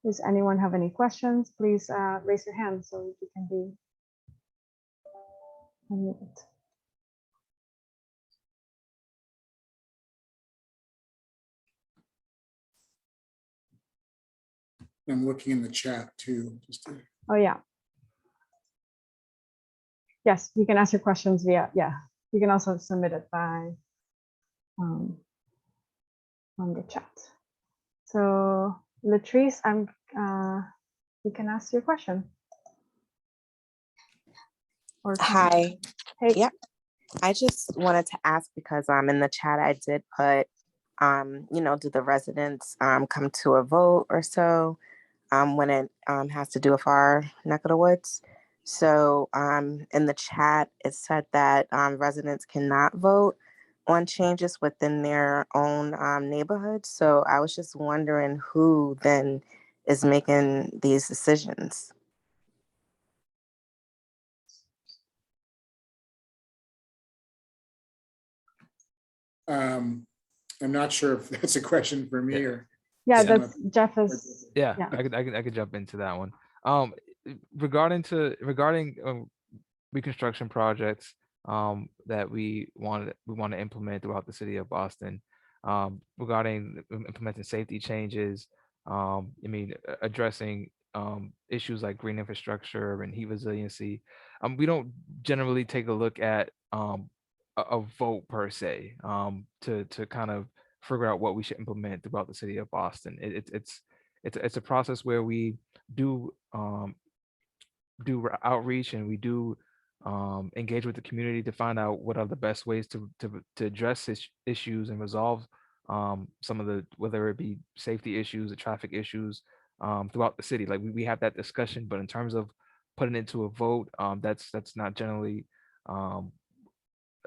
does anyone have any questions? Please raise your hand so you can be unmuted. I'm looking in the chat too. Oh yeah. Yes, you can ask your questions via, you can also submit it by on the chat. So Latrice, you can ask your question. Or Hi. hey. Yep. I just wanted to ask, because in the chat I did put, do the residents come to a vote or so when it has to do with our neck of the woods? So in the chat, it said that residents cannot vote on changes within their own neighborhood. So I was just wondering who then is making these decisions. I'm not sure if that's a question for me or. Yeah, that's Jeff is. Yeah, I could jump into that one. Regarding reconstruction projects that we want to implement throughout the city of Boston, regarding implementing safety changes, addressing issues like green infrastructure and heat resiliency. We don't generally take a look at a vote per se to kind of figure out what we should implement throughout the city of Boston. It's a process where we do outreach, and we do engage with the community to find out what are the best ways to address issues and resolve some of the, whether it be safety issues or traffic issues throughout the city. Like we have that discussion, but in terms of putting it to a vote, that's not generally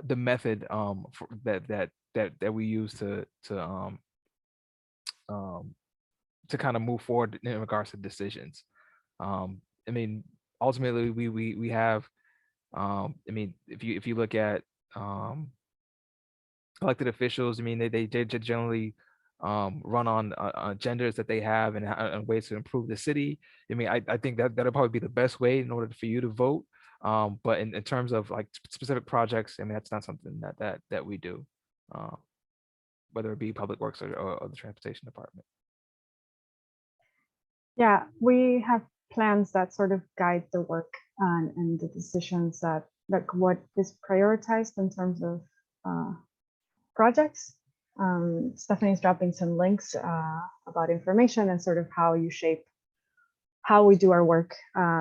the method that we use to kind of move forward in regards to decisions. Ultimately we have if you look at elected officials, they generally run on agendas that they have and ways to improve the city. I think that'll probably be the best way in order for you to vote. But in terms of like specific projects, that's not something that we do, whether it be public works or the transportation department. Yeah, we have plans that sort of guide the work and the decisions that like what is prioritized in terms of projects. Stephanie's dropping some links about information and sort of how you shape how we do our work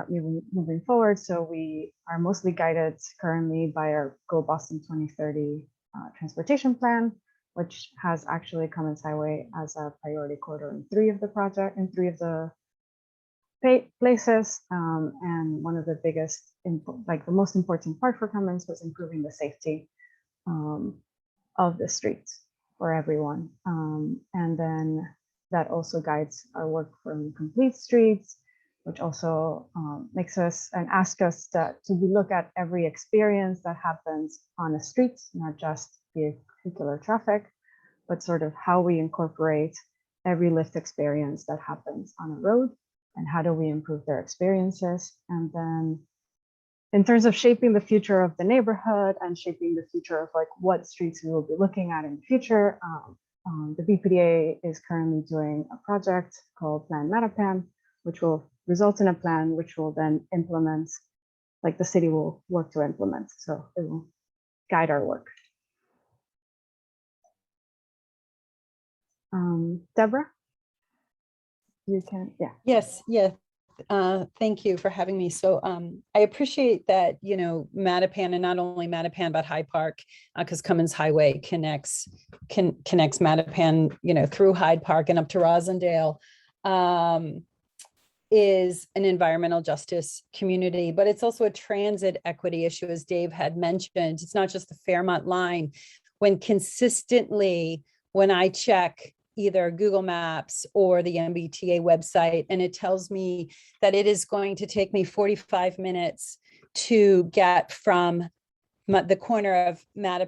moving forward. So we are mostly guided currently by our Go Boston 2030 transportation plan, which has actually Cummins Highway as a priority corridor in three of the places. And one of the biggest, the most important part for Cummins was improving the safety of the streets for everyone. And then that also guides our work from complete streets, which also makes us and asks us to look at every experience that happens on the streets, not just vehicular traffic, but sort of how we incorporate every lived experience that happens on a road and how do we improve their experiences. And then in terms of shaping the future of the neighborhood and shaping the future of like what streets we will be looking at in the future, the BPDA is currently doing a project called Plan Mattapan, which will result in a plan which will then implement, like the city will work to implement. So it will guide our work. Deborah, you can, yeah. Yes, yes. Thank you for having me. So I appreciate that, you know, Mattapan, and not only Mattapan, but Hyde Park, because Cummins Highway connects Mattapan, you know, through Hyde Park and up to Rosendale, is an environmental justice community, but it's also a transit equity issue, as Dave had mentioned. It's not just the Fairmont line. When consistently, when I check either Google Maps or the MBTA website, and it tells me that it is going to take me 45 minutes to get from the corner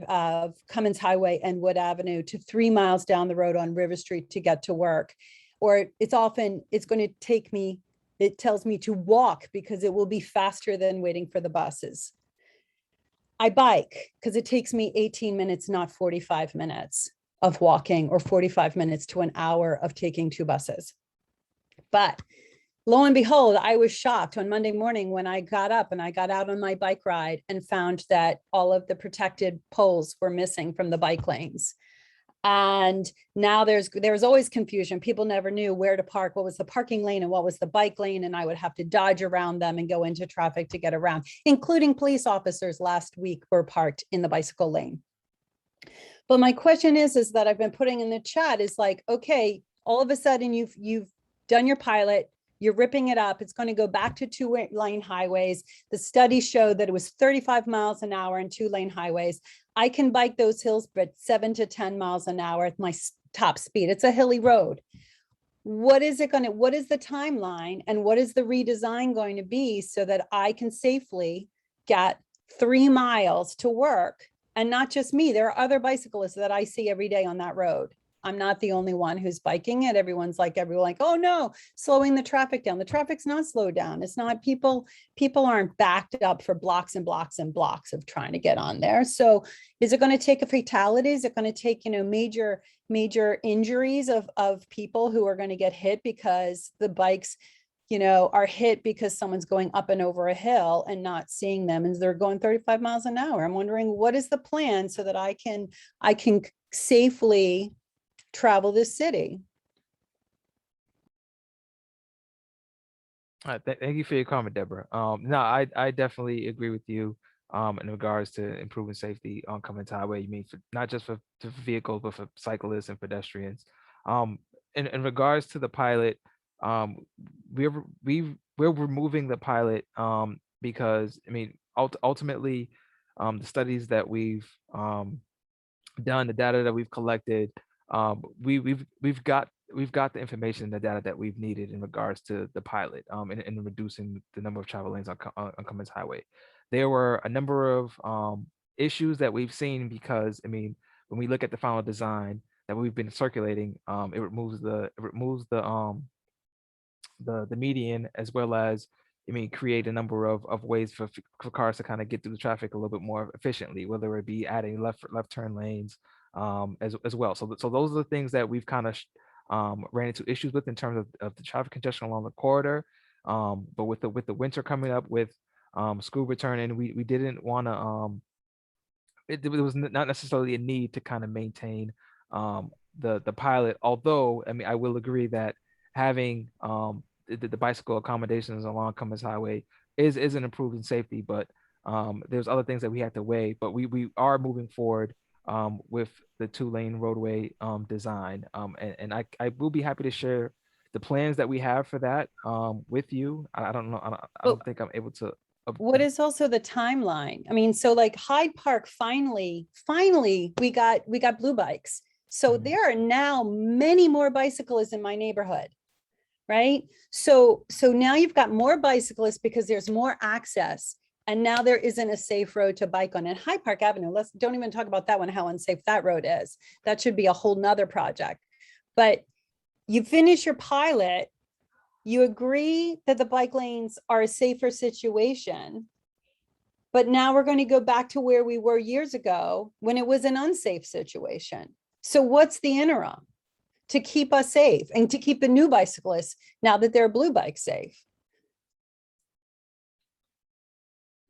of Cummins Highway and Wood Avenue to 3 miles down the road on River Street to get to work. Or it's going to take me, it tells me to walk because it will be faster than waiting for the buses. I bike because it takes me 18 minutes, not 45 minutes of walking, or 45 minutes to an hour of taking 2 buses. But lo and behold, I was shocked on Monday morning when I got up and I got out on my bike ride and found that all of the protected poles were missing from the bike lanes. And now there was always confusion. People never knew where to park, what was the parking lane and what was the bike lane. And I would have to dodge around them and go into traffic to get around, including police officers last week were parked in the bicycle lane. But my question is that I've been putting in the chat is like, okay, all of a sudden you've done your pilot, you're ripping it up. It's going to go back to 2-lane highways. The studies show that it was 35 miles an hour in 2-lane highways. I can bike those hills, but 7 to 10 miles an hour at my top speed. It's a hilly road. What is the timeline and what is the redesign going to be so that I can safely get 3 miles to work? And not just me, there are other bicyclists that I see every day on that road. I'm not the only one who's biking it. Everyone's like, oh no, slowing the traffic down. The traffic's not slowed down. It's not, people aren't backed up for blocks and blocks and blocks of trying to get on there. So is it going to take a fatality? Is it going to take, you know, major injuries of people who are going to get hit because the bikes, you know, are hit because someone's going up and over a hill and not seeing them and they're going 35 miles an hour. I'm wondering, what is the plan so that I can safely travel this city? All right, thank you for your comment, Deborah. No, I definitely agree with you in regards to improving safety on Cummins Highway. You mean not just for vehicles, but for cyclists and pedestrians. In regards to the pilot, we're removing the pilot because, I mean, ultimately, the studies that we've done, the data that we've collected, we've got the information, the data that we've needed in regards to the pilot in reducing the number of travel lanes on Cummins Highway. There were a number of issues that we've seen because, I mean, when we look at the final design that we've been circulating, it removes the median, as well as, I mean, create a number of ways for cars to kind of get through the traffic a little bit more efficiently, whether it be adding left turn lanes as well. So those are the things that we've kind of ran into issues with in terms of the traffic congestion along the corridor. But with the winter coming up, with school returning, we didn't want to. It was not necessarily a need to kind of maintain the pilot. Although, I mean, I will agree that having the bicycle accommodations along Cummins Highway is an improvement in safety, but there's other things that we had to weigh. But we are moving forward with the 2-lane roadway design, and I will be happy to share the plans that we have for that with you. I don't know. I don't think I'm able to. What is also the timeline? I mean, so like Hyde Park, finally, we got blue bikes. So there are now many more bicyclists in my neighborhood. right? So now you've got more bicyclists because there's more access. And now there isn't a safe road to bike on. And Hyde Park Avenue, let's don't even talk about that one, how unsafe that road is. That should be a whole nother project. But you finish your pilot, you agree that the bike lanes are a safer situation. But now we're going to go back to where we were years ago when it was an unsafe situation. So what's the interim to keep us safe and to keep the new bicyclists, now that they're blue bikes, safe?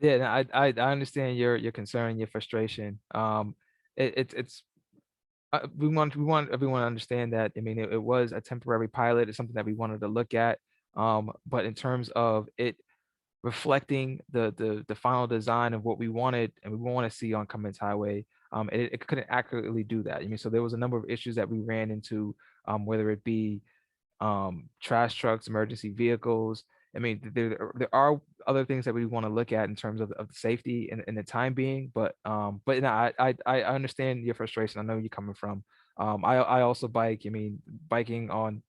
Yeah, no, I understand your concern, your frustration. It's we want everyone to understand that. I mean, it was a temporary pilot. It's something that we wanted to look at. But in terms of it reflecting the final design of what we wanted and we want to see on Cummins Highway, it couldn't accurately do that. I mean, so there was a number of issues that we ran into, whether it be trash trucks, emergency vehicles. I mean, there are other things that we want to look at in terms of the safety and the time being, but no, I understand your frustration. I know you're coming from. I also bike. I mean, biking on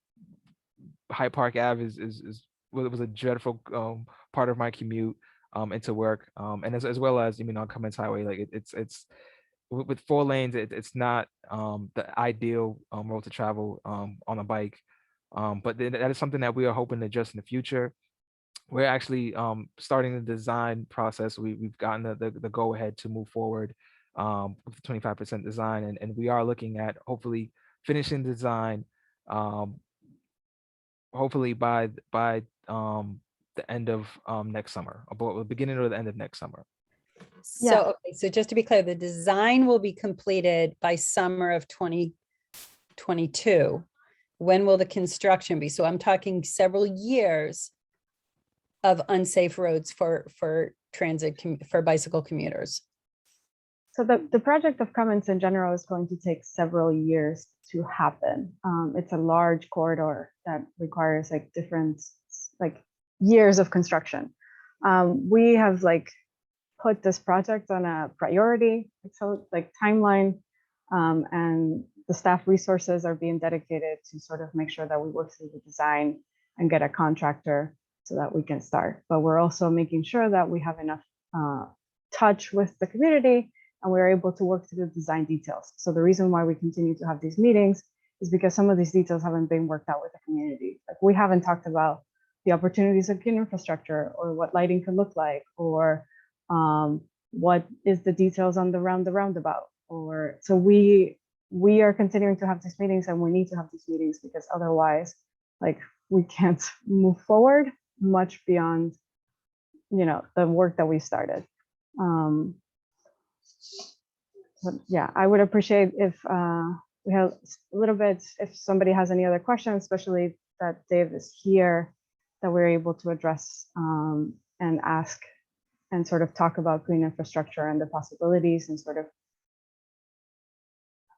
Hyde Park Ave was a dreadful part of my commute into work, and as well as, I mean, on Cummins Highway, like it's with 4 lanes, it's not the ideal road to travel on a bike. But that is something that we are hoping to adjust in the future. We're actually starting the design process. We've gotten the go ahead to move forward with the 25% design, and we are looking at hopefully finishing the design, hopefully by the end of next summer, about the beginning or the end of next summer. So, okay, so just to be clear, the design will be completed by summer of 2022. When will the construction be? So I'm talking several years of unsafe roads for transit, for bicycle commuters. So the project of Cummins in general is going to take several years to happen. It's a large corridor that requires like different years of construction. We have put this project on a priority, so timeline, and the staff resources are being dedicated to sort of make sure that we work through the design and get a contractor so that we can start. But we're also making sure that we have enough touch with the community and we're able to work through the design details. So the reason why we continue to have these meetings is because some of these details haven't been worked out with the community. Like, we haven't talked about the opportunities of green infrastructure, or what lighting could look like, or what is the details on the roundabout. Or so we are continuing to have these meetings, and we need to have these meetings because otherwise, we can't move forward much beyond, the work that we started. But yeah, I would appreciate if we have a little bit, if somebody has any other questions, especially that Dave is here, that we're able to address and ask and sort of talk about green infrastructure and the possibilities, and sort of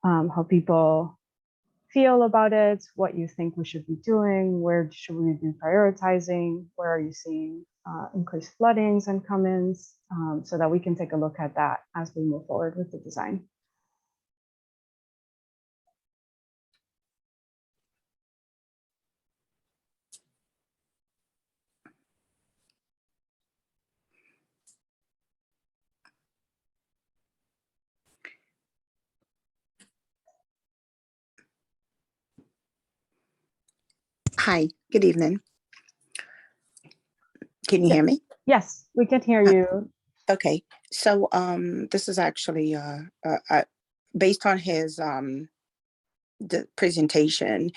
how people feel about it, what you think we should be doing, where should we be prioritizing, where are you seeing increased floodings and Cummins, so that we can take a look at that as we move forward with the design. Hi, good evening. Can you hear me? Yes, we can hear you. Okay, so this is actually based on his the presentation.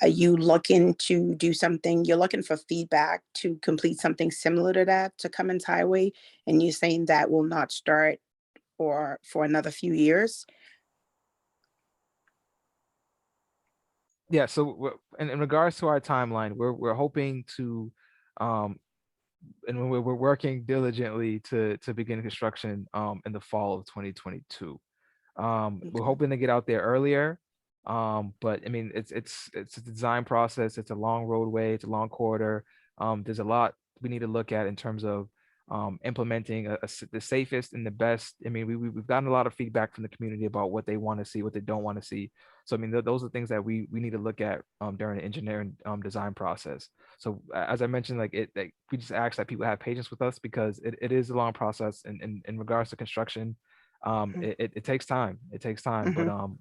Are you looking to do something? You're looking for feedback to complete something similar to that, to Cummins Highway, and you're saying that will not start or for another few years? Yeah, so in regards to our timeline, we're hoping to and we're working diligently to begin construction in the fall of 2022. We're hoping to get out there earlier, but I mean, it's a design process. It's a long roadway. It's a long corridor. There's a lot we need to look at in terms of implementing the safest and the best. I mean, we've gotten a lot of feedback from the community about what they want to see, what they don't want to see. So I mean, those are things that we need to look at during the engineering design process. So as I mentioned, like we just ask that people have patience with us, because it is a long process in regards to construction. It takes time. It takes time,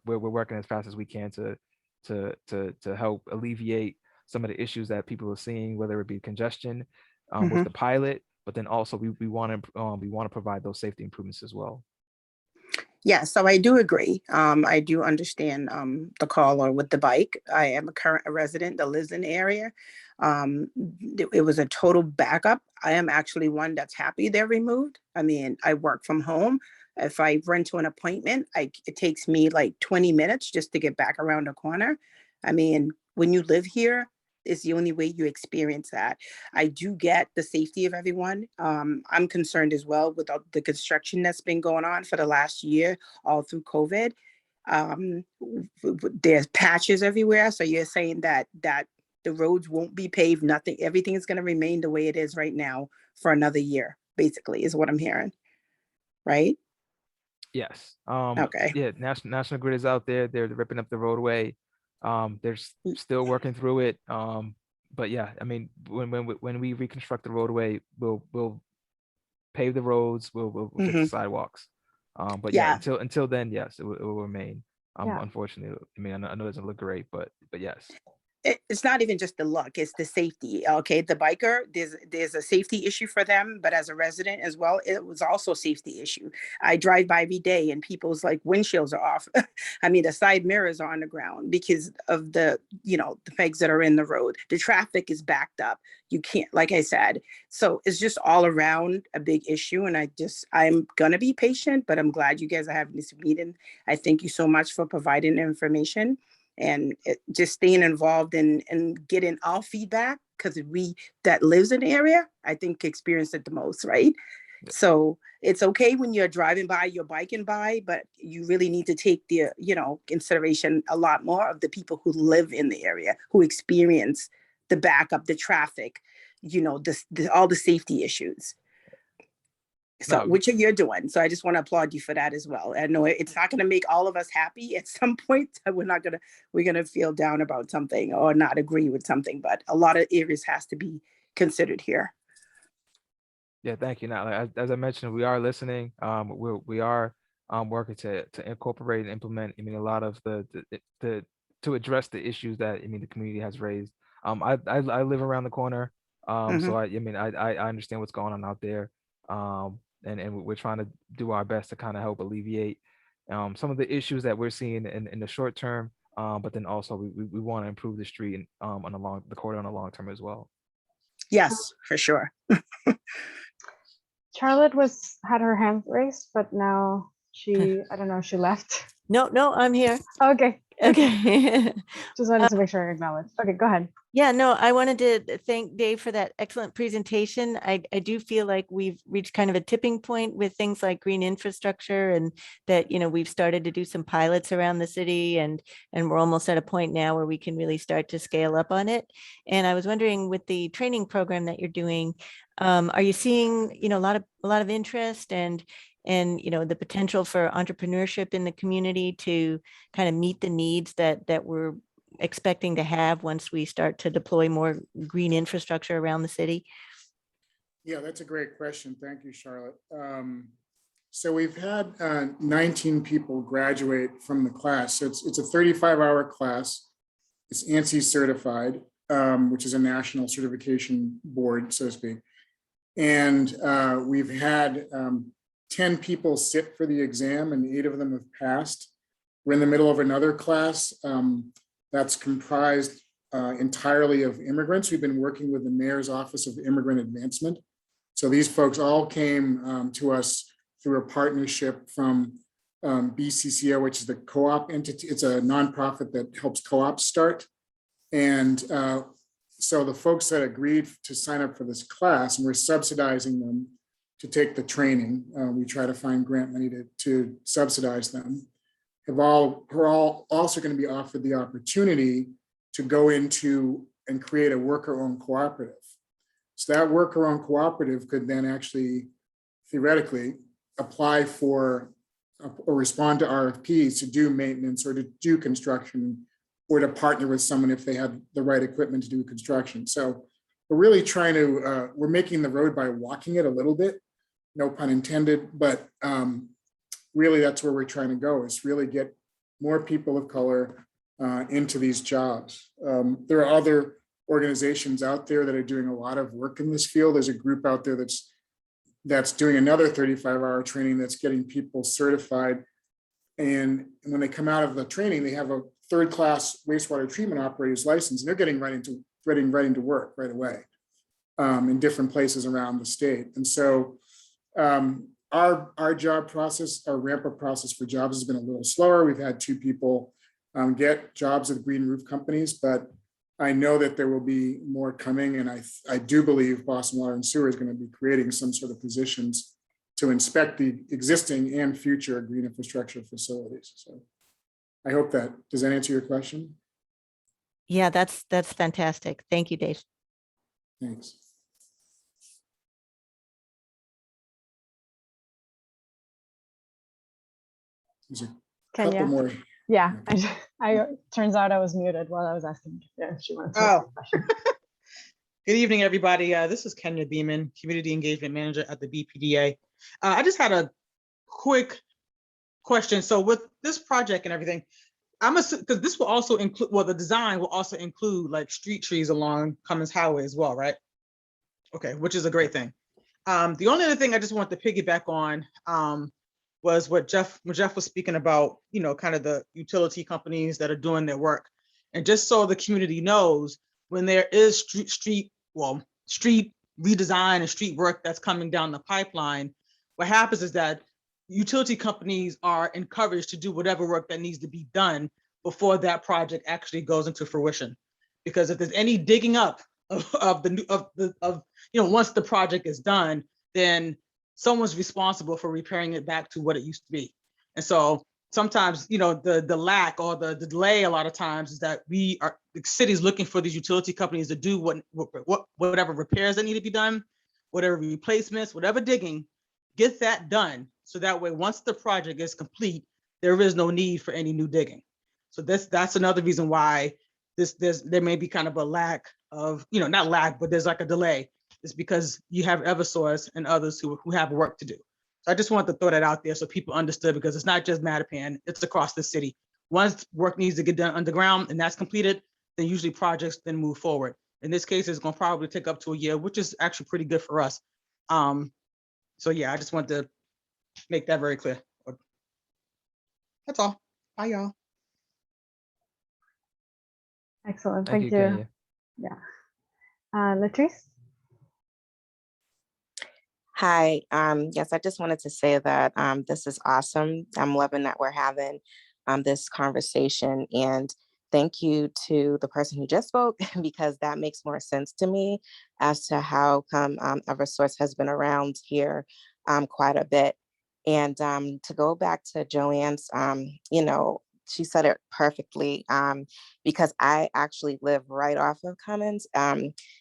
but we're working as fast as we can to help alleviate some of the issues that people are seeing, whether it be congestion with the pilot, but then also we want to provide those safety improvements as well. Yeah, so I do agree. I do understand the caller with the bike. I am a resident that lives in the area. It was a total backup. I am actually one that's happy they're removed. I mean, I work from home. If I run to an appointment, it takes me like 20 minutes just to get back around the corner. I mean, when you live here, it's the only way you experience that. I do get the safety of everyone. I'm concerned as well with the construction that's been going on for the last year, all through COVID. There's patches everywhere. So you're saying that the roads won't be paved, nothing, everything is going to remain the way it is right now for another year, basically, is what I'm hearing. Right? Yes. Okay. Yeah, National Grid is out there. They're ripping up the roadway. They're still working through it. But yeah, I mean, when we reconstruct the roadway, we'll pave the roads, we'll fix the sidewalks. But yeah, until then, yes, it will remain. Unfortunately, I mean, I know it doesn't look great, but yes. It's not even just the look, it's the safety. Okay, the biker, there's a safety issue for them, but as a resident as well, it was also a safety issue. I drive by every day and people's like windshields are off. I mean, the side mirrors are on the ground because of the pegs that are in the road. The traffic is backed up. You can't, like I said, so it's just all around a big issue. And I'm gonna be patient, but I'm glad you guys are having this meeting. I thank you so much for providing the information. And just staying involved and getting our feedback, because we that lives in the area, I think experience it the most, right? Yeah. So it's okay when you're driving by, you're biking by, but you really need to take the consideration a lot more of the people who live in the area, who experience the backup, the traffic, all the safety issues. So which you're doing. So I just want to applaud you for that as well. I know it's not going to make all of us happy at some point. We're going to feel down about something or not agree with something, but a lot of areas has to be considered here. Yeah, thank you. Now, as I mentioned, we are listening. We are working to incorporate and implement. I mean, a lot of to address the issues that the community has raised. I live around the corner, so I understand what's going on out there. And we're trying to do our best to kind of help alleviate some of the issues that we're seeing in the short term, but then also we want to improve the street and on the corridor on the long term as well. Yes, for sure. Charlotte had her hand raised, but now she left. No, I'm here. Okay. Okay. Just wanted to make sure I acknowledge. Okay, go ahead. Yeah, no, I wanted to thank Dave for that excellent presentation. I do feel like we've reached kind of a tipping point with things like green infrastructure, and that, we've started to do some pilots around the city, and we're almost at a point now where we can really start to scale up on it. And I was wondering, with the training program that you're doing, are you seeing, a lot of interest and the potential for entrepreneurship in the community to kind of meet the needs that we're expecting to have once we start to deploy more green infrastructure around the city? Yeah, that's a great question. Thank you, Charlotte. So we've had 19 people graduate from the class. So it's a 35-hour class. It's ANSI certified, which is a national certification board, so to speak. And we've had 10 people sit for the exam, and 8 of them have passed. We're in the middle of another class that's comprised entirely of immigrants. We've been working with the Mayor's Office of Immigrant Advancement. So these folks all came to us through a partnership from BCCO, which is the co-op entity. It's a nonprofit that helps co-ops start. And so the folks that agreed to sign up for this class, and we're subsidizing them to take the training. We try to find grant money to subsidize them. Are all also going to be offered the opportunity to go into and create a worker-owned cooperative. So that worker-owned cooperative could then actually theoretically apply for or respond to RFPs to do maintenance or to do construction or to partner with someone if they have the right equipment to do construction. So we're really trying to, we're making the road by walking it a little bit, no pun intended, but really that's where we're trying to go, is really get more people of color into these jobs. There are other organizations out there that are doing a lot of work in this field. There's a group out there that's doing another 35-hour training that's getting people certified. And when they come out of the training, they have a third-class wastewater treatment operator's license, and they're getting right into work right away in different places around the state. And so our job process, our ramp-up process for jobs has been a little slower. We've had 2 people get jobs with green roof companies, but I know that there will be more coming, and I do believe Boston Water and Sewer is going to be creating some sort of positions to inspect the existing and future green infrastructure facilities. So I hope does that answer your question? Yeah, that's fantastic. Thank you, Dave. Thanks. There's a couple Kenya. more. Yeah, I turns out I was muted while I was asking if she wanted to ask a question. Good evening, everybody. This is Kenya Beeman, Community Engagement Manager at the BPDA. I just had a quick question. So with this project and everything, I'm assuming, because this will also include, well, the design will also include like street trees along Cummins Highway as well, right? Okay, which is a great thing. The only other thing I just wanted to piggyback on was when Jeff was speaking about, you know, kind of the utility companies that are doing their work. And just so the community knows, when there is street redesign and street work that's coming down the pipeline, what happens is that utility companies are encouraged to do whatever work that needs to be done before that project actually goes into fruition. Because if there's any digging up of you know, once the project is done, then someone's responsible for repairing it back to what it used to be. And so sometimes, you know, the lack or the delay a lot of times is that the city's looking for these utility companies to do whatever repairs that need to be done, whatever replacements, whatever digging, get that done. So that way, once the project is complete, there is no need for any new digging. So that's another reason why there may be kind of a lack of, you know, not lack, but there's like a delay. It's because you have Eversource and others who have work to do. So I just wanted to throw that out there so people understood, because it's not just Mattapan, it's across the city. Once work needs to get done underground and that's completed, then usually projects then move forward. In this case, it's going to probably take up to a year, which is actually pretty good for us. So yeah, I just wanted to make that very clear. That's all. Bye, y'all. Excellent. Thank you, Kenya. Yeah. Latrice? Hi, yes, I just wanted to say that this is awesome. I'm loving that we're having this conversation, and thank you to the person who just spoke, because that makes more sense to me as to how come Eversource has been around here quite a bit. And to go back to Joanne's, you know, she said it perfectly, because I actually live right off of Cummins.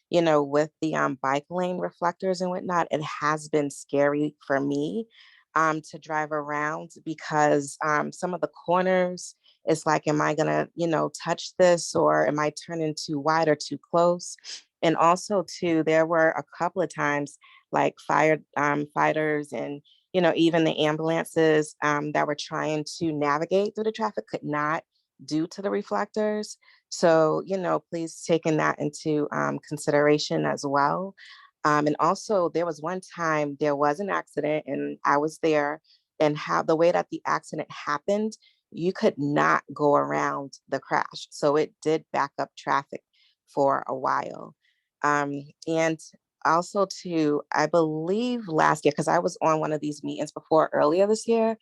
You know, with the bike lane reflectors and whatnot, it has been scary for me to drive around, because some of the corners, it's like, am I gonna, you know, touch this, or am I turning too wide or too close? And also too, there were a couple of times like fighters and, you know, even the ambulances that were trying to navigate through the traffic could not due to the reflectors. So, you know, please taking that into consideration as well. And also there was one time there was an accident and I was there, and how the way that the accident happened, you could not go around the crash. So it did back up traffic for a while. And also too, I believe last year, because I was on one of these meetings before earlier this year,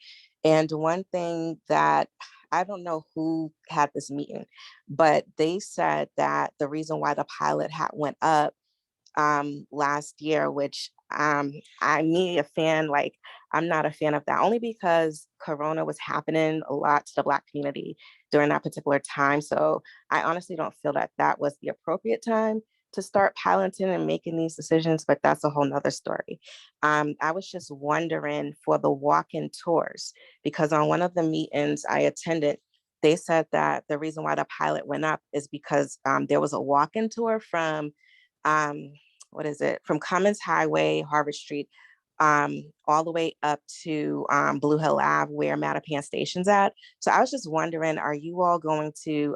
and one thing that I don't know who had this meeting, but they said that the reason why the pilot hat went up last year, which I'm a fan, like I'm not a fan of that, only because Corona was happening a lot to the Black community during that particular time. So I honestly don't feel that that was the appropriate time to start piloting and making these decisions, but that's a whole nother story. I was just wondering for the walk-in tours, because on one of the meetings I attended, they said that the reason why the pilot went up is because there was a walk-in tour from, from Cummins Highway, Harvard Street, all the way up to Blue Hill Ave, where Mattapan Station's at. So I was just wondering, are you all going to,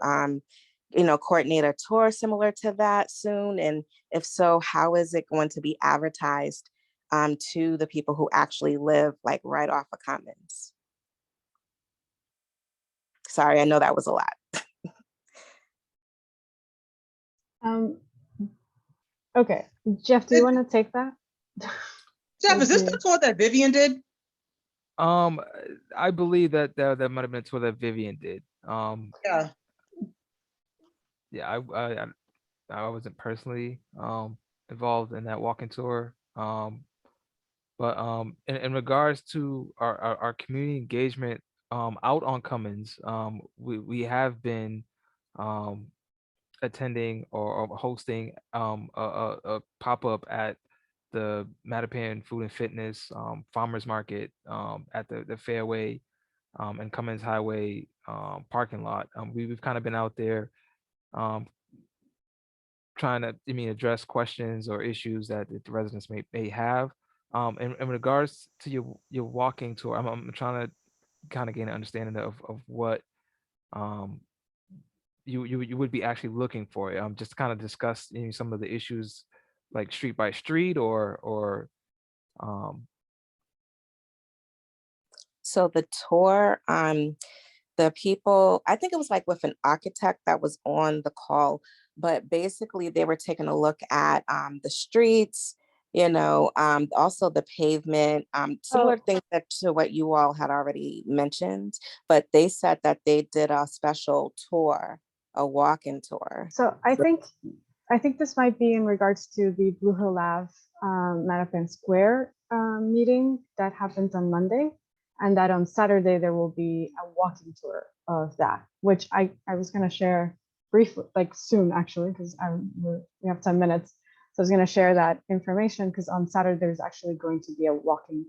coordinate a tour similar to that soon? And if so, how is it going to be advertised to the people who actually live like right off of Commons? Sorry, I know that was a lot. Okay, Jeff, do you want to take that? Jeff, is this the tour that Vivian did? I believe that that might have been a tour that Vivian did. Yeah. Yeah, I wasn't personally involved in that walking tour. But in regards to our community engagement out on Cummins, we have been attending or hosting a pop-up at the Mattapan Food and Fitness Farmers Market at the Fairway and Cummins Highway parking lot. We've kind of been out there trying to, address questions or issues that the residents may have. In regards to your walking tour, I'm trying to kind of gain an understanding of what you would be actually looking for. Just kind of discuss some of the issues like street by street or So the tour, the people, I think it was like with an architect that was on the call, but basically they were taking a look at the streets, also the pavement, similar things to what you all had already mentioned, but they said that they did a special tour, a walk-in tour. So I think this might be in regards to the Blue Hill Ave Mattapan Square meeting that happens on Monday, and that on Saturday there will be a walking tour of that, which I was going to share briefly, like soon actually, because we have 10 minutes. So I was going to share that information because on Saturday there's actually going to be a walking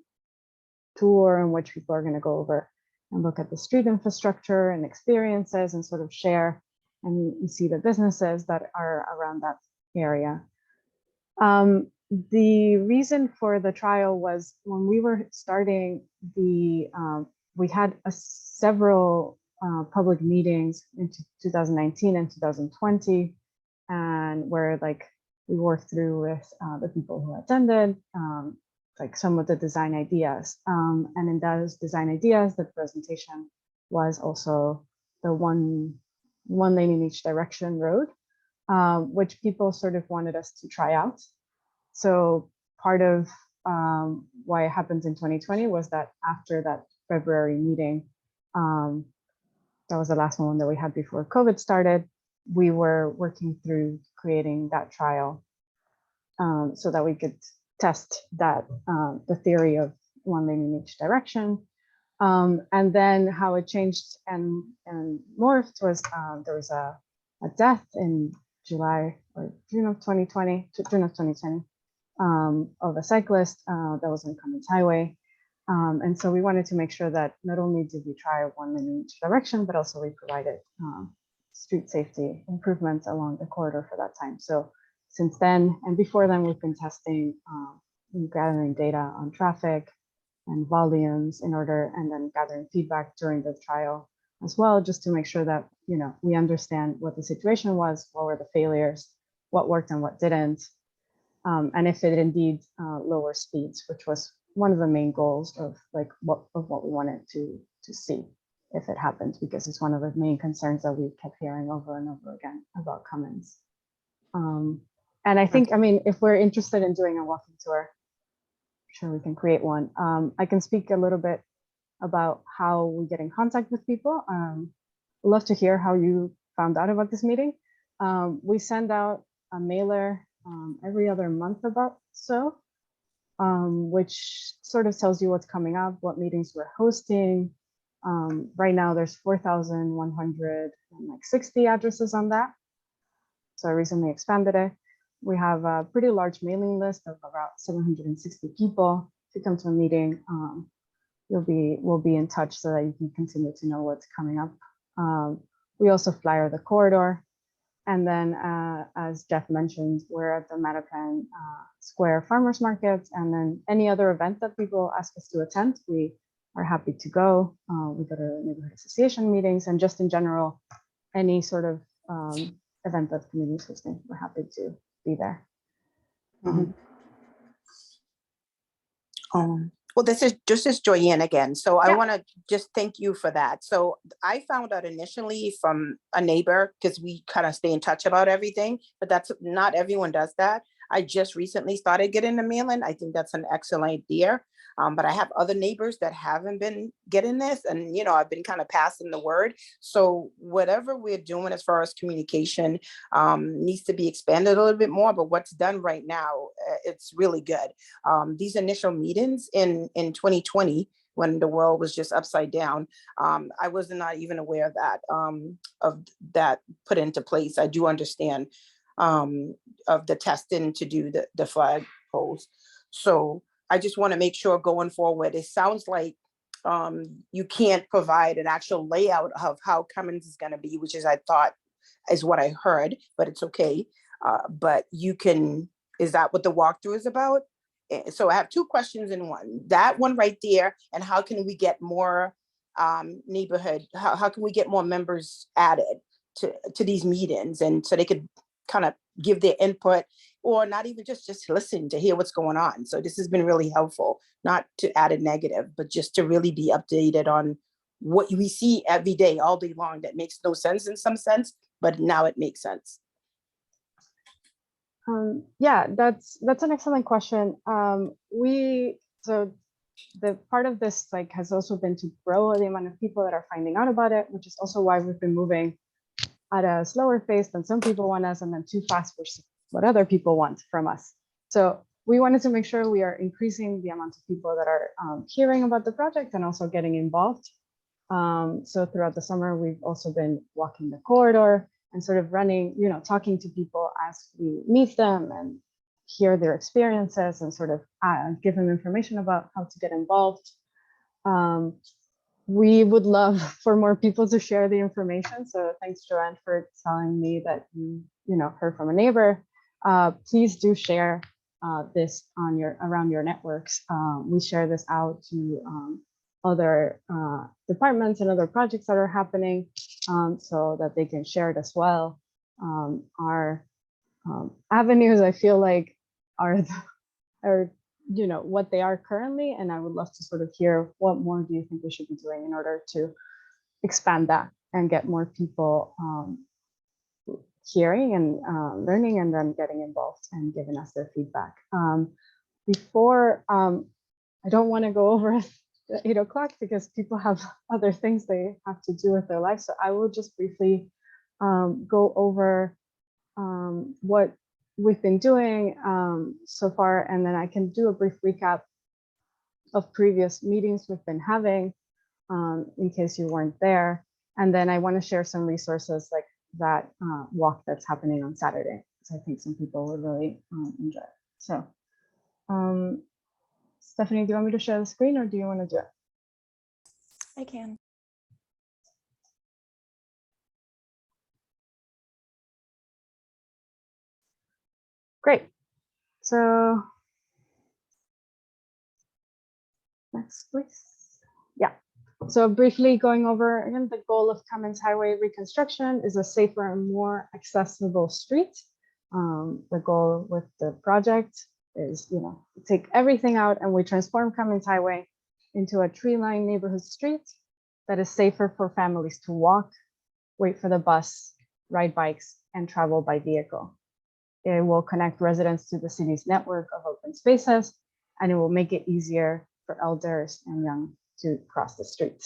tour in which people are going to go over and look at the street infrastructure and experiences and sort of share and see the businesses that are around that area. The reason for the trial was when we were starting we had several public meetings in 2019 and 2020, and where we worked through with the people who attended, some of the design ideas. And in those design ideas, the presentation was also the one lane in each direction road, which people sort of wanted us to try out. So part of why it happens in 2020 was that after that February meeting, that was the last one that we had before COVID started, we were working through creating that trial so that we could test that the theory of one lane in each direction. And then how it changed and morphed was there was a death in June of 2020, of a cyclist that was on Cummins Highway. And so we wanted to make sure that not only did we try one lane in each direction, but also we provided street safety improvements along the corridor for that time. So since then, and before then, we've been testing and gathering data on traffic and volumes and then gathering feedback during the trial as well, just to make sure that, we understand what the situation was, what were the failures, what worked and what didn't, and if it indeed lower speeds, which was one of the main goals of what we wanted to see if it happens, because it's one of the main concerns that we kept hearing over and over again about Cummins. And I think, if we're interested in doing a walking tour, I'm sure we can create one. I can speak a little bit about how we get in contact with people. I'd love to hear how you found out about this meeting. We send out a mailer every other month which sort of tells you what's coming up, what meetings we're hosting. Right now there's 4,160 addresses on that. So I recently expanded it. We have a pretty large mailing list of about 760 people to come to a meeting. We'll be in touch so that you can continue to know what's coming up. We also flyer the corridor. And then, as Jeff mentioned, we're at the Mattapan Square Farmers Market, and then any other event that people ask us to attend, we are happy to go. We go to neighborhood association meetings, and just in general, any sort of event that the community is hosting, we're happy to be there. Well, this is Joyanne again. So I Yeah. want to just thank you for that. So I found out initially from a neighbor, because we kind of stay in touch about everything, but that's not everyone does that. I just recently started getting the mailing. I think that's an excellent idea. But I have other neighbors that haven't been getting this, and I've been kind of passing the word. So whatever we're doing as far as communication needs to be expanded a little bit more. But what's done right now, it's really good. These initial meetings in 2020, when the world was just upside down, I was not even aware of that put into place. I do understand of the testing to do the flag poles. So I just want to make sure going forward, it sounds like you can't provide an actual layout of how Cummins is going to be, which is I thought is what I heard, but it's okay. But you can, is that what the walkthrough is about? So I have two questions in one. That one right there, and how can we get more neighborhood, how can we get more members added to these meetings, and so they could kind of give their input, or not even just listen to hear what's going on. So this has been really helpful, not to add a negative, but just to really be updated on what we see every day, all day long, that makes no sense in some sense, but now it makes sense. Yeah, that's an excellent question. So the part of this has also been to grow the amount of people that are finding out about it, which is also why we've been moving at a slower pace than some people want us, and then too fast for what other people want from us. So we wanted to make sure we are increasing the amount of people that are hearing about the project and also getting involved. So throughout the summer, we've also been walking the corridor and sort of running, talking to people as we meet them and hear their experiences and sort of give them information about how to get involved. We would love for more people to share the information. So thanks, Joanne, for telling me that you heard from a neighbor. Please do share this around your networks. We share this out to other departments and other projects that are happening, so that they can share it as well. Our avenues, I feel like, are what they are currently, and I would love to sort of hear what more do you think we should be doing in order to expand that and get more people hearing and learning, and then getting involved and giving us their feedback. Before, I don't want to go over 8 o'clock because people have other things they have to do with their life. So I will just briefly go over what we've been doing so far, and then I can do a brief recap of previous meetings we've been having in case you weren't there. And then I want to share some resources like that walk that's happening on Saturday, because I think some people will really enjoy it. So Stephanie, do you want me to share the screen, or do you want to do it? I can. Great. So next, please. Yeah. So briefly going over again, the goal of Cummins Highway reconstruction is a safer and more accessible street. The goal with the project is, we take everything out and we transform Cummins Highway into a tree-lined neighborhood street that is safer for families to walk, wait for the bus, ride bikes, and travel by vehicle. It will connect residents to the city's network of open spaces, and it will make it easier for elders and young to cross the street.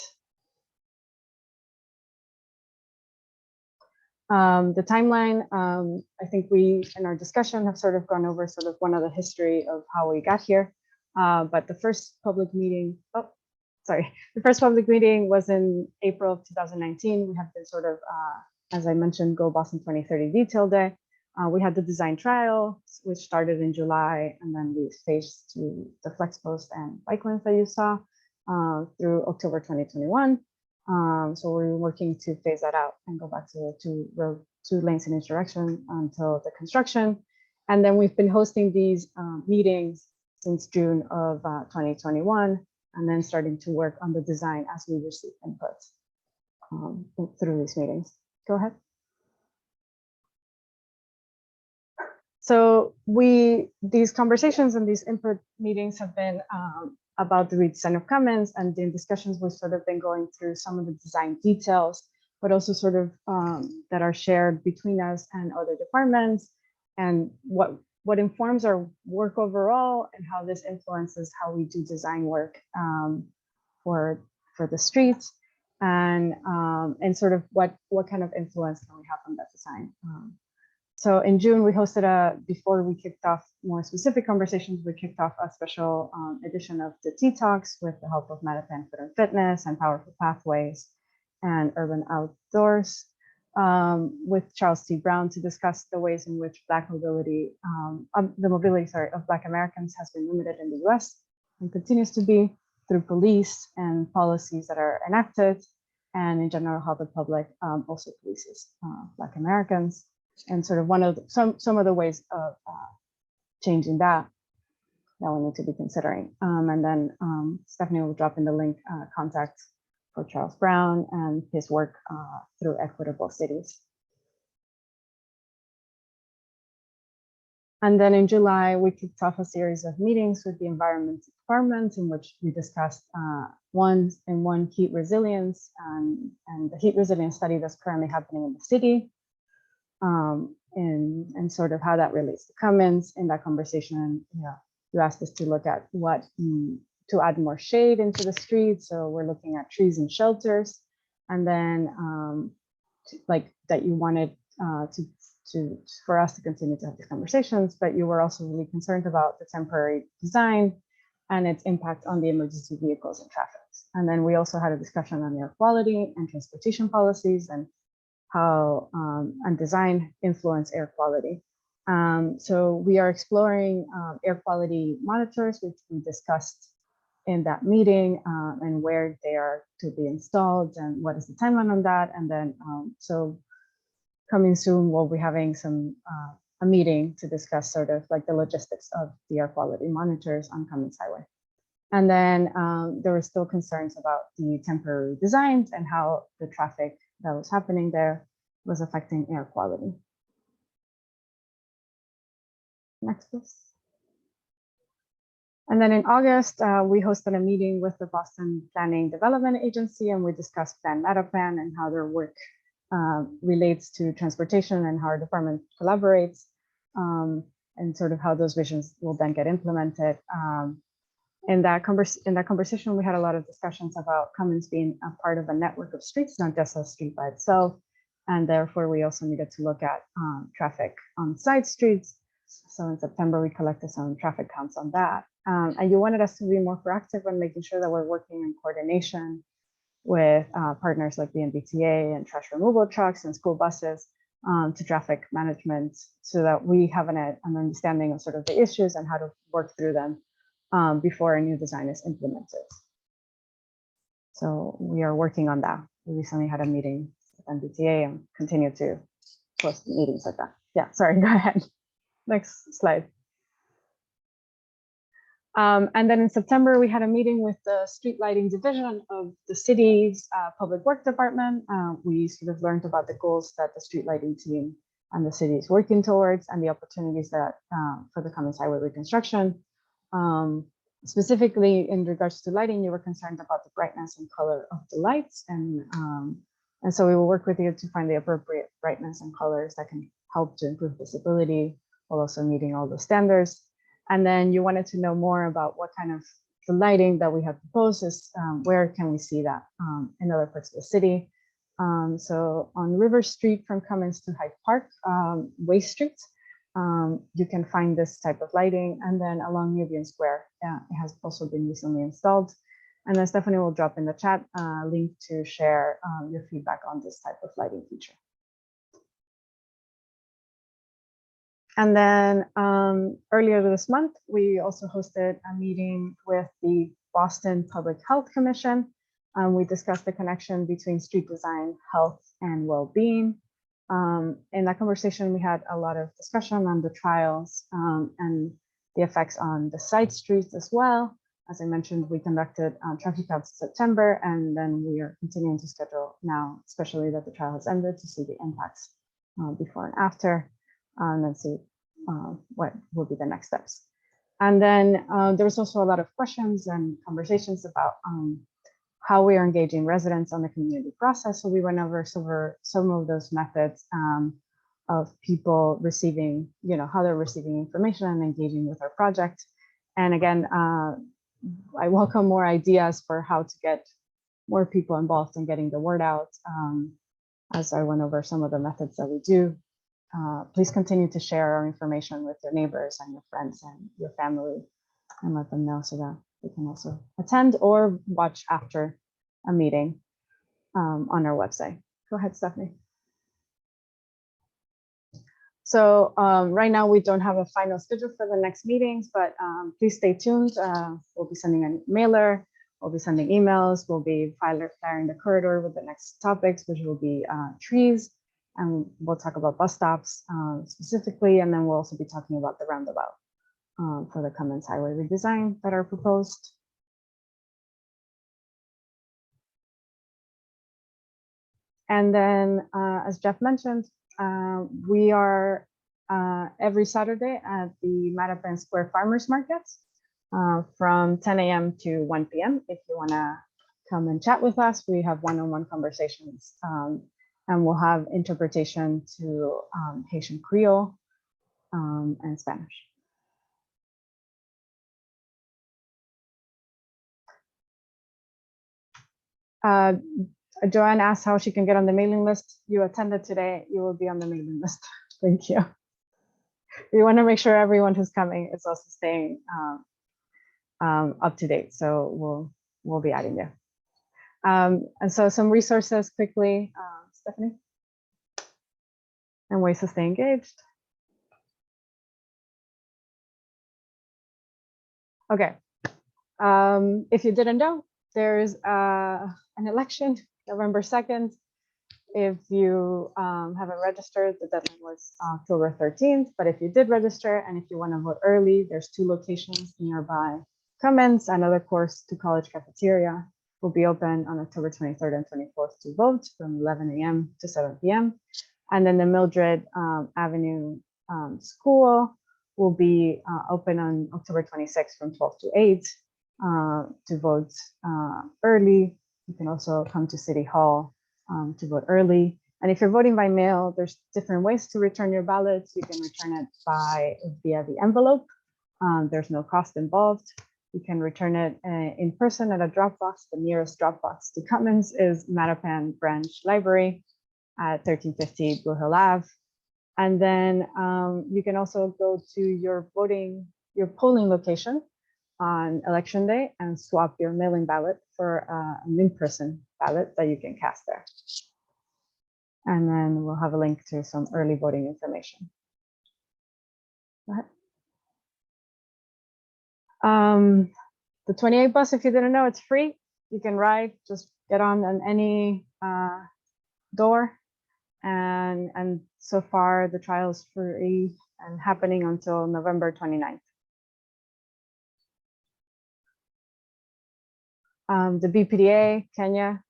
The timeline, I think we, in our discussion, have sort of gone over sort of one of the history of how we got here. But the first public meeting, the first public meeting was in April of 2019. We have been sort of, as I mentioned, Go Boston 2030 Detail Day. We had the design trial, which started in July, and then we phased to the flex post and bike lanes that you saw through October 2021. So we're working to phase that out and go back to the two lanes in each direction until the construction. And then we've been hosting these meetings since June of 2021, and then starting to work on the design as we receive input through these meetings. Go ahead. So these conversations and these input meetings have been about the redesign of Cummins, and in discussions we've sort of been going through some of the design details, but also sort of that are shared between us and other departments, and what informs our work overall, and how this influences how we do design work for the streets, and sort of what kind of influence can we have on that design. So in June, we hosted before we kicked off more specific conversations, we kicked off a special edition of the Tea Talks with the help of Mattapan Food and Fitness and Powerful Pathways and Urban Outdoors with Charles T. Brown to discuss the ways in which Black mobility, the mobility of Black Americans has been limited in the US and continues to be through police and policies that are enacted, and in general how the public also polices Black Americans. And sort of some of the ways of changing that we need to be considering. And then Stephanie will drop in the link contact for Charles Brown and his work through Equitable Cities. And then in July, we kicked off a series of meetings with the Environment Department in which we discussed one heat resilience and the heat resilience study that's currently happening in the city. And sort of how that relates to Cummins. In that conversation, you asked us to look at what to add more shade into the streets. So we're looking at trees and shelters, and then like that you wanted for us to continue to have these conversations, but you were also really concerned about the temporary design and its impact on the emergency vehicles and traffic. And then we also had a discussion on air quality and transportation policies and how and design influence air quality. So we are exploring air quality monitors, which we discussed in that meeting, and where they are to be installed and what is the timeline on that. And then so coming soon, we'll be having a meeting to discuss sort of like the logistics of the air quality monitors on Cummins Highway. And then there were still concerns about the temporary designs and how the traffic that was happening there was affecting air quality. Next, please. And then in August, we hosted a meeting with the Boston Planning Development Agency, and we discussed Plan Mattapan and how their work relates to transportation and how our department collaborates, and sort of how those visions will then get implemented. In that conversation, we had a lot of discussions about Cummins being a part of a network of streets, not just a street by itself. And therefore, we also needed to look at traffic on side streets. So in September, we collected some traffic counts on that. And you wanted us to be more proactive in making sure that we're working in coordination with partners like the MBTA and trash removal trucks and school buses to traffic management, so that we have an understanding of sort of the issues and how to work through them before a new design is implemented. So we are working on that. We recently had a meeting with MBTA and continue to host meetings like that. Yeah, sorry, go ahead. Next slide. And then in September, we had a meeting with the street lighting division of the city's public works department. We sort of learned about the goals that the street lighting team and the city is working towards, and the opportunities that for the Cummins Highway reconstruction. Specifically in regards to lighting, you were concerned about the brightness and color of the lights, and so we will work with you to find the appropriate brightness and colors that can help to improve visibility while also meeting all the standards. And then you wanted to know more about what kind of the lighting that we have proposed is, where can we see that in other parts of the city. So on River Street from Cummins to Hyde Park, Waste Street, you can find this type of lighting. And then along Union Square, it has also been recently installed. And then Stephanie will drop in the chat link to share your feedback on this type of lighting feature. And then earlier this month, we also hosted a meeting with the Boston Public Health Commission. We discussed the connection between street design, health, and well-being. In that conversation, we had a lot of discussion on the trials and the effects on the side streets as well. As I mentioned, we conducted traffic counts in September, and then we are continuing to schedule now, especially that the trial has ended, to see the impacts before and after, and then see what will be the next steps. And then there was also a lot of questions and conversations about how we are engaging residents on the community process. So we went over some of those methods of people receiving, how they're receiving information and engaging with our project. And again, I welcome more ideas for how to get more people involved in getting the word out. As I went over some of the methods that we do, please continue to share our information with your neighbors and your friends and your family, and let them know so that they can also attend or watch after a meeting on our website. Go ahead, Stephanie. So right now we don't have a final schedule for the next meetings, but please stay tuned. We'll be sending a mailer, we'll be sending emails, we'll be firing the corridor with the next topics, which will be trees, and we'll talk about bus stops specifically, and then we'll also be talking about the roundabout for the Cummins Highway redesign that are proposed. And then, as Jeff mentioned, we are every Saturday at the Mattapan Square Farmers Market from 10 a.m. to 1 p.m. If you want to come and chat with us, we have one-on-one conversations, and we'll have interpretation to Haitian Creole and Spanish. Joanne asked how she can get on the mailing list. You attended today, you will be on the mailing list. Thank you. We want to make sure everyone who's coming is also staying up to date. So we'll be adding you. And so some resources quickly, Stephanie, and ways to stay engaged. Okay. If you didn't know, there's an election November 2nd. If you haven't registered, the deadline was October 13th. But if you did register and if you want to vote early, there's 2 locations nearby Cummins. Another course to College Cafeteria will be open on October 23rd and 24th to vote from 11 a.m. to 7 p.m. And then the Mildred Avenue School will be open on October 26th from 12 to 8 to vote early. You can also come to City Hall to vote early. And if you're voting by mail, there's different ways to return your ballots. You can return it via the envelope. There's no cost involved. You can return it in person at a drop box. The nearest drop box to Cummins is Mattapan Branch Library at 1350 Blue Hill Ave. And then you can also go to your polling location on election day and swap your mailing ballot for an in-person ballot that you can cast there. And then we'll have a link to some early voting information. Go ahead. The 28 bus, if you didn't know, it's free. You can ride, just get on any door. And so far the trial is free and happening until November 29th. The BPDA, Kenya,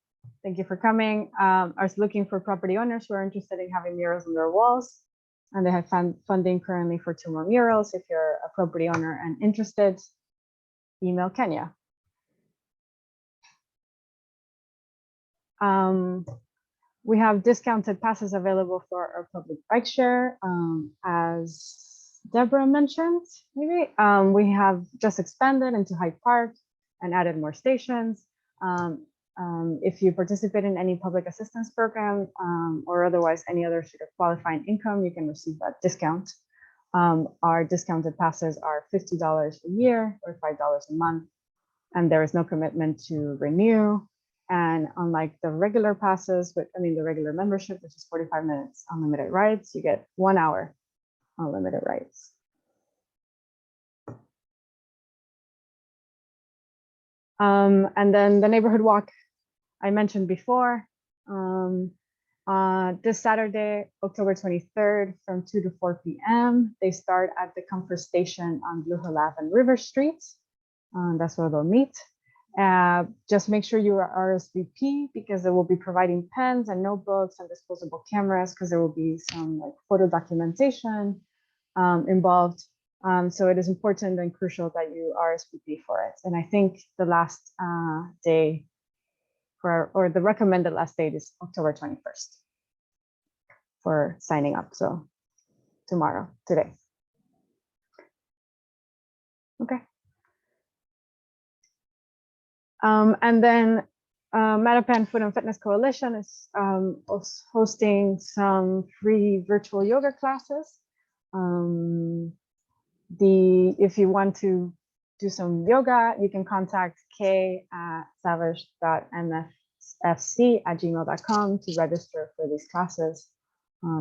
thank you for coming, are looking for property owners who are interested in having murals on their walls. And they have funding currently for 2 more murals. If you're a property owner and interested, email Kenya. We have discounted passes available for our public bike share. As Deborah mentioned, maybe we have just expanded into Hyde Park and added more stations. If you participate in any public assistance program or otherwise any other sort of qualifying income, you can receive that discount. Our discounted passes are $50 a year or $5 a month, and there is no commitment to renew. And unlike the regular passes, the regular membership, which is 45 minutes unlimited rides, you get 1 hour unlimited rights. And then the neighborhood walk I mentioned before, this Saturday, October 23rd from 2 to 4 p.m. They start at the Comfort Station on Blue Hill Ave and River Street. That's where they'll meet. Just make sure you are RSVP because they will be providing pens and notebooks and disposable cameras because there will be some like photo documentation involved. So it is important and crucial that you RSVP for it. And I think the last day or the recommended last date is October 21st for signing up. So today. Okay. And then Mattapan Food and Fitness Coalition is hosting some free virtual yoga classes. If you want to do some yoga, you can contact Kay at savage.mfc@gmail.com to register for these classes.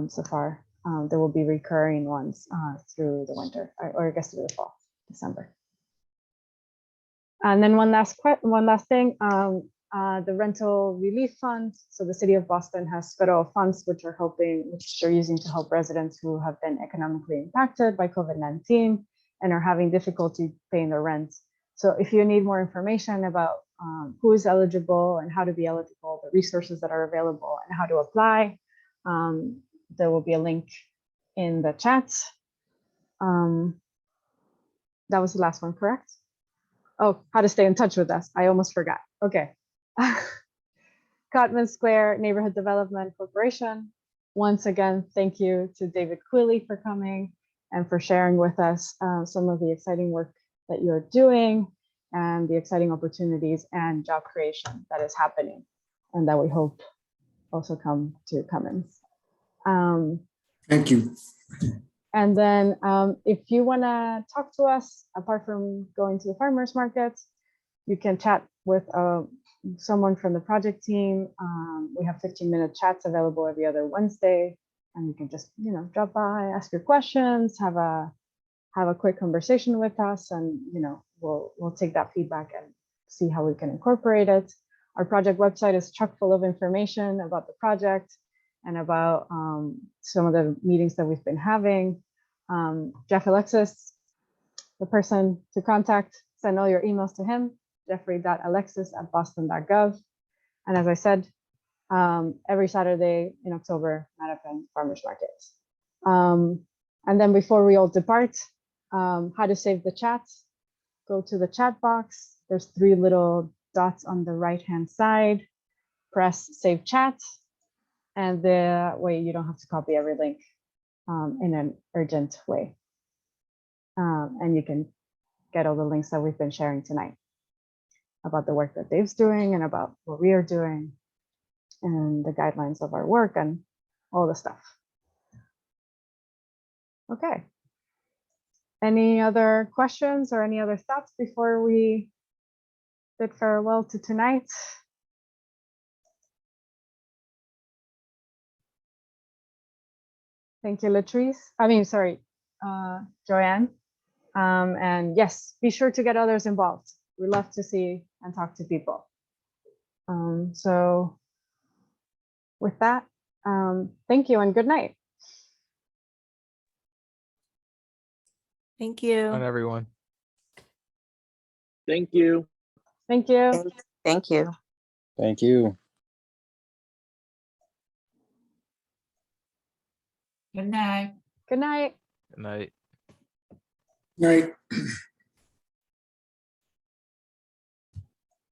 So far, there will be recurring ones through the winter, or I guess through the fall, December. And then one last thing, the rental relief fund. So the city of Boston has federal funds which they're using to help residents who have been economically impacted by COVID-19 and are having difficulty paying their rent. So if you need more information about who is eligible and how to be eligible, the resources that are available and how to apply, there will be a link in the chat. That was the last one, correct? Oh, how to stay in touch with us. I almost forgot. Okay. Codman Square Neighborhood Development Corporation. Once again, thank you to David Queeley for coming and for sharing with us some of the exciting work that you're doing and the exciting opportunities and job creation that is happening and that we hope also come to Cummins. Thank you. And then if you want to talk to us, apart from going to the farmers market, you can chat with someone from the project team. We have 15-minute chats available every other Wednesday, and you can just drop by, ask your questions, have a quick conversation with us, and we'll take that feedback and see how we can incorporate it. Our project website is chock full of information about the project and about some of the meetings that we've been having. Jeff Alexis, the person to contact, send all your emails to him, jeffrey.alexis@boston.gov. And as I said, every Saturday in October, Mattapan Farmers Market. And then before we all depart, how to save the chat, go to the chat box. There's 3 little dots on the right-hand side. Press save chat. And the way you don't have to copy every link in an urgent way. And you can get all the links that we've been sharing tonight about the work that Dave's doing and about what we are doing and the guidelines of our work and all the stuff. Okay. Any other questions or any other thoughts before we bid farewell to tonight? Thank you, Latrice. Joanne. And yes, be sure to get others involved. We love to see and talk to people. So with that, thank you and good night. Thank you. And everyone. Thank you. Thank you. Thank you. Thank you. Good night. Good night. Good night. Night.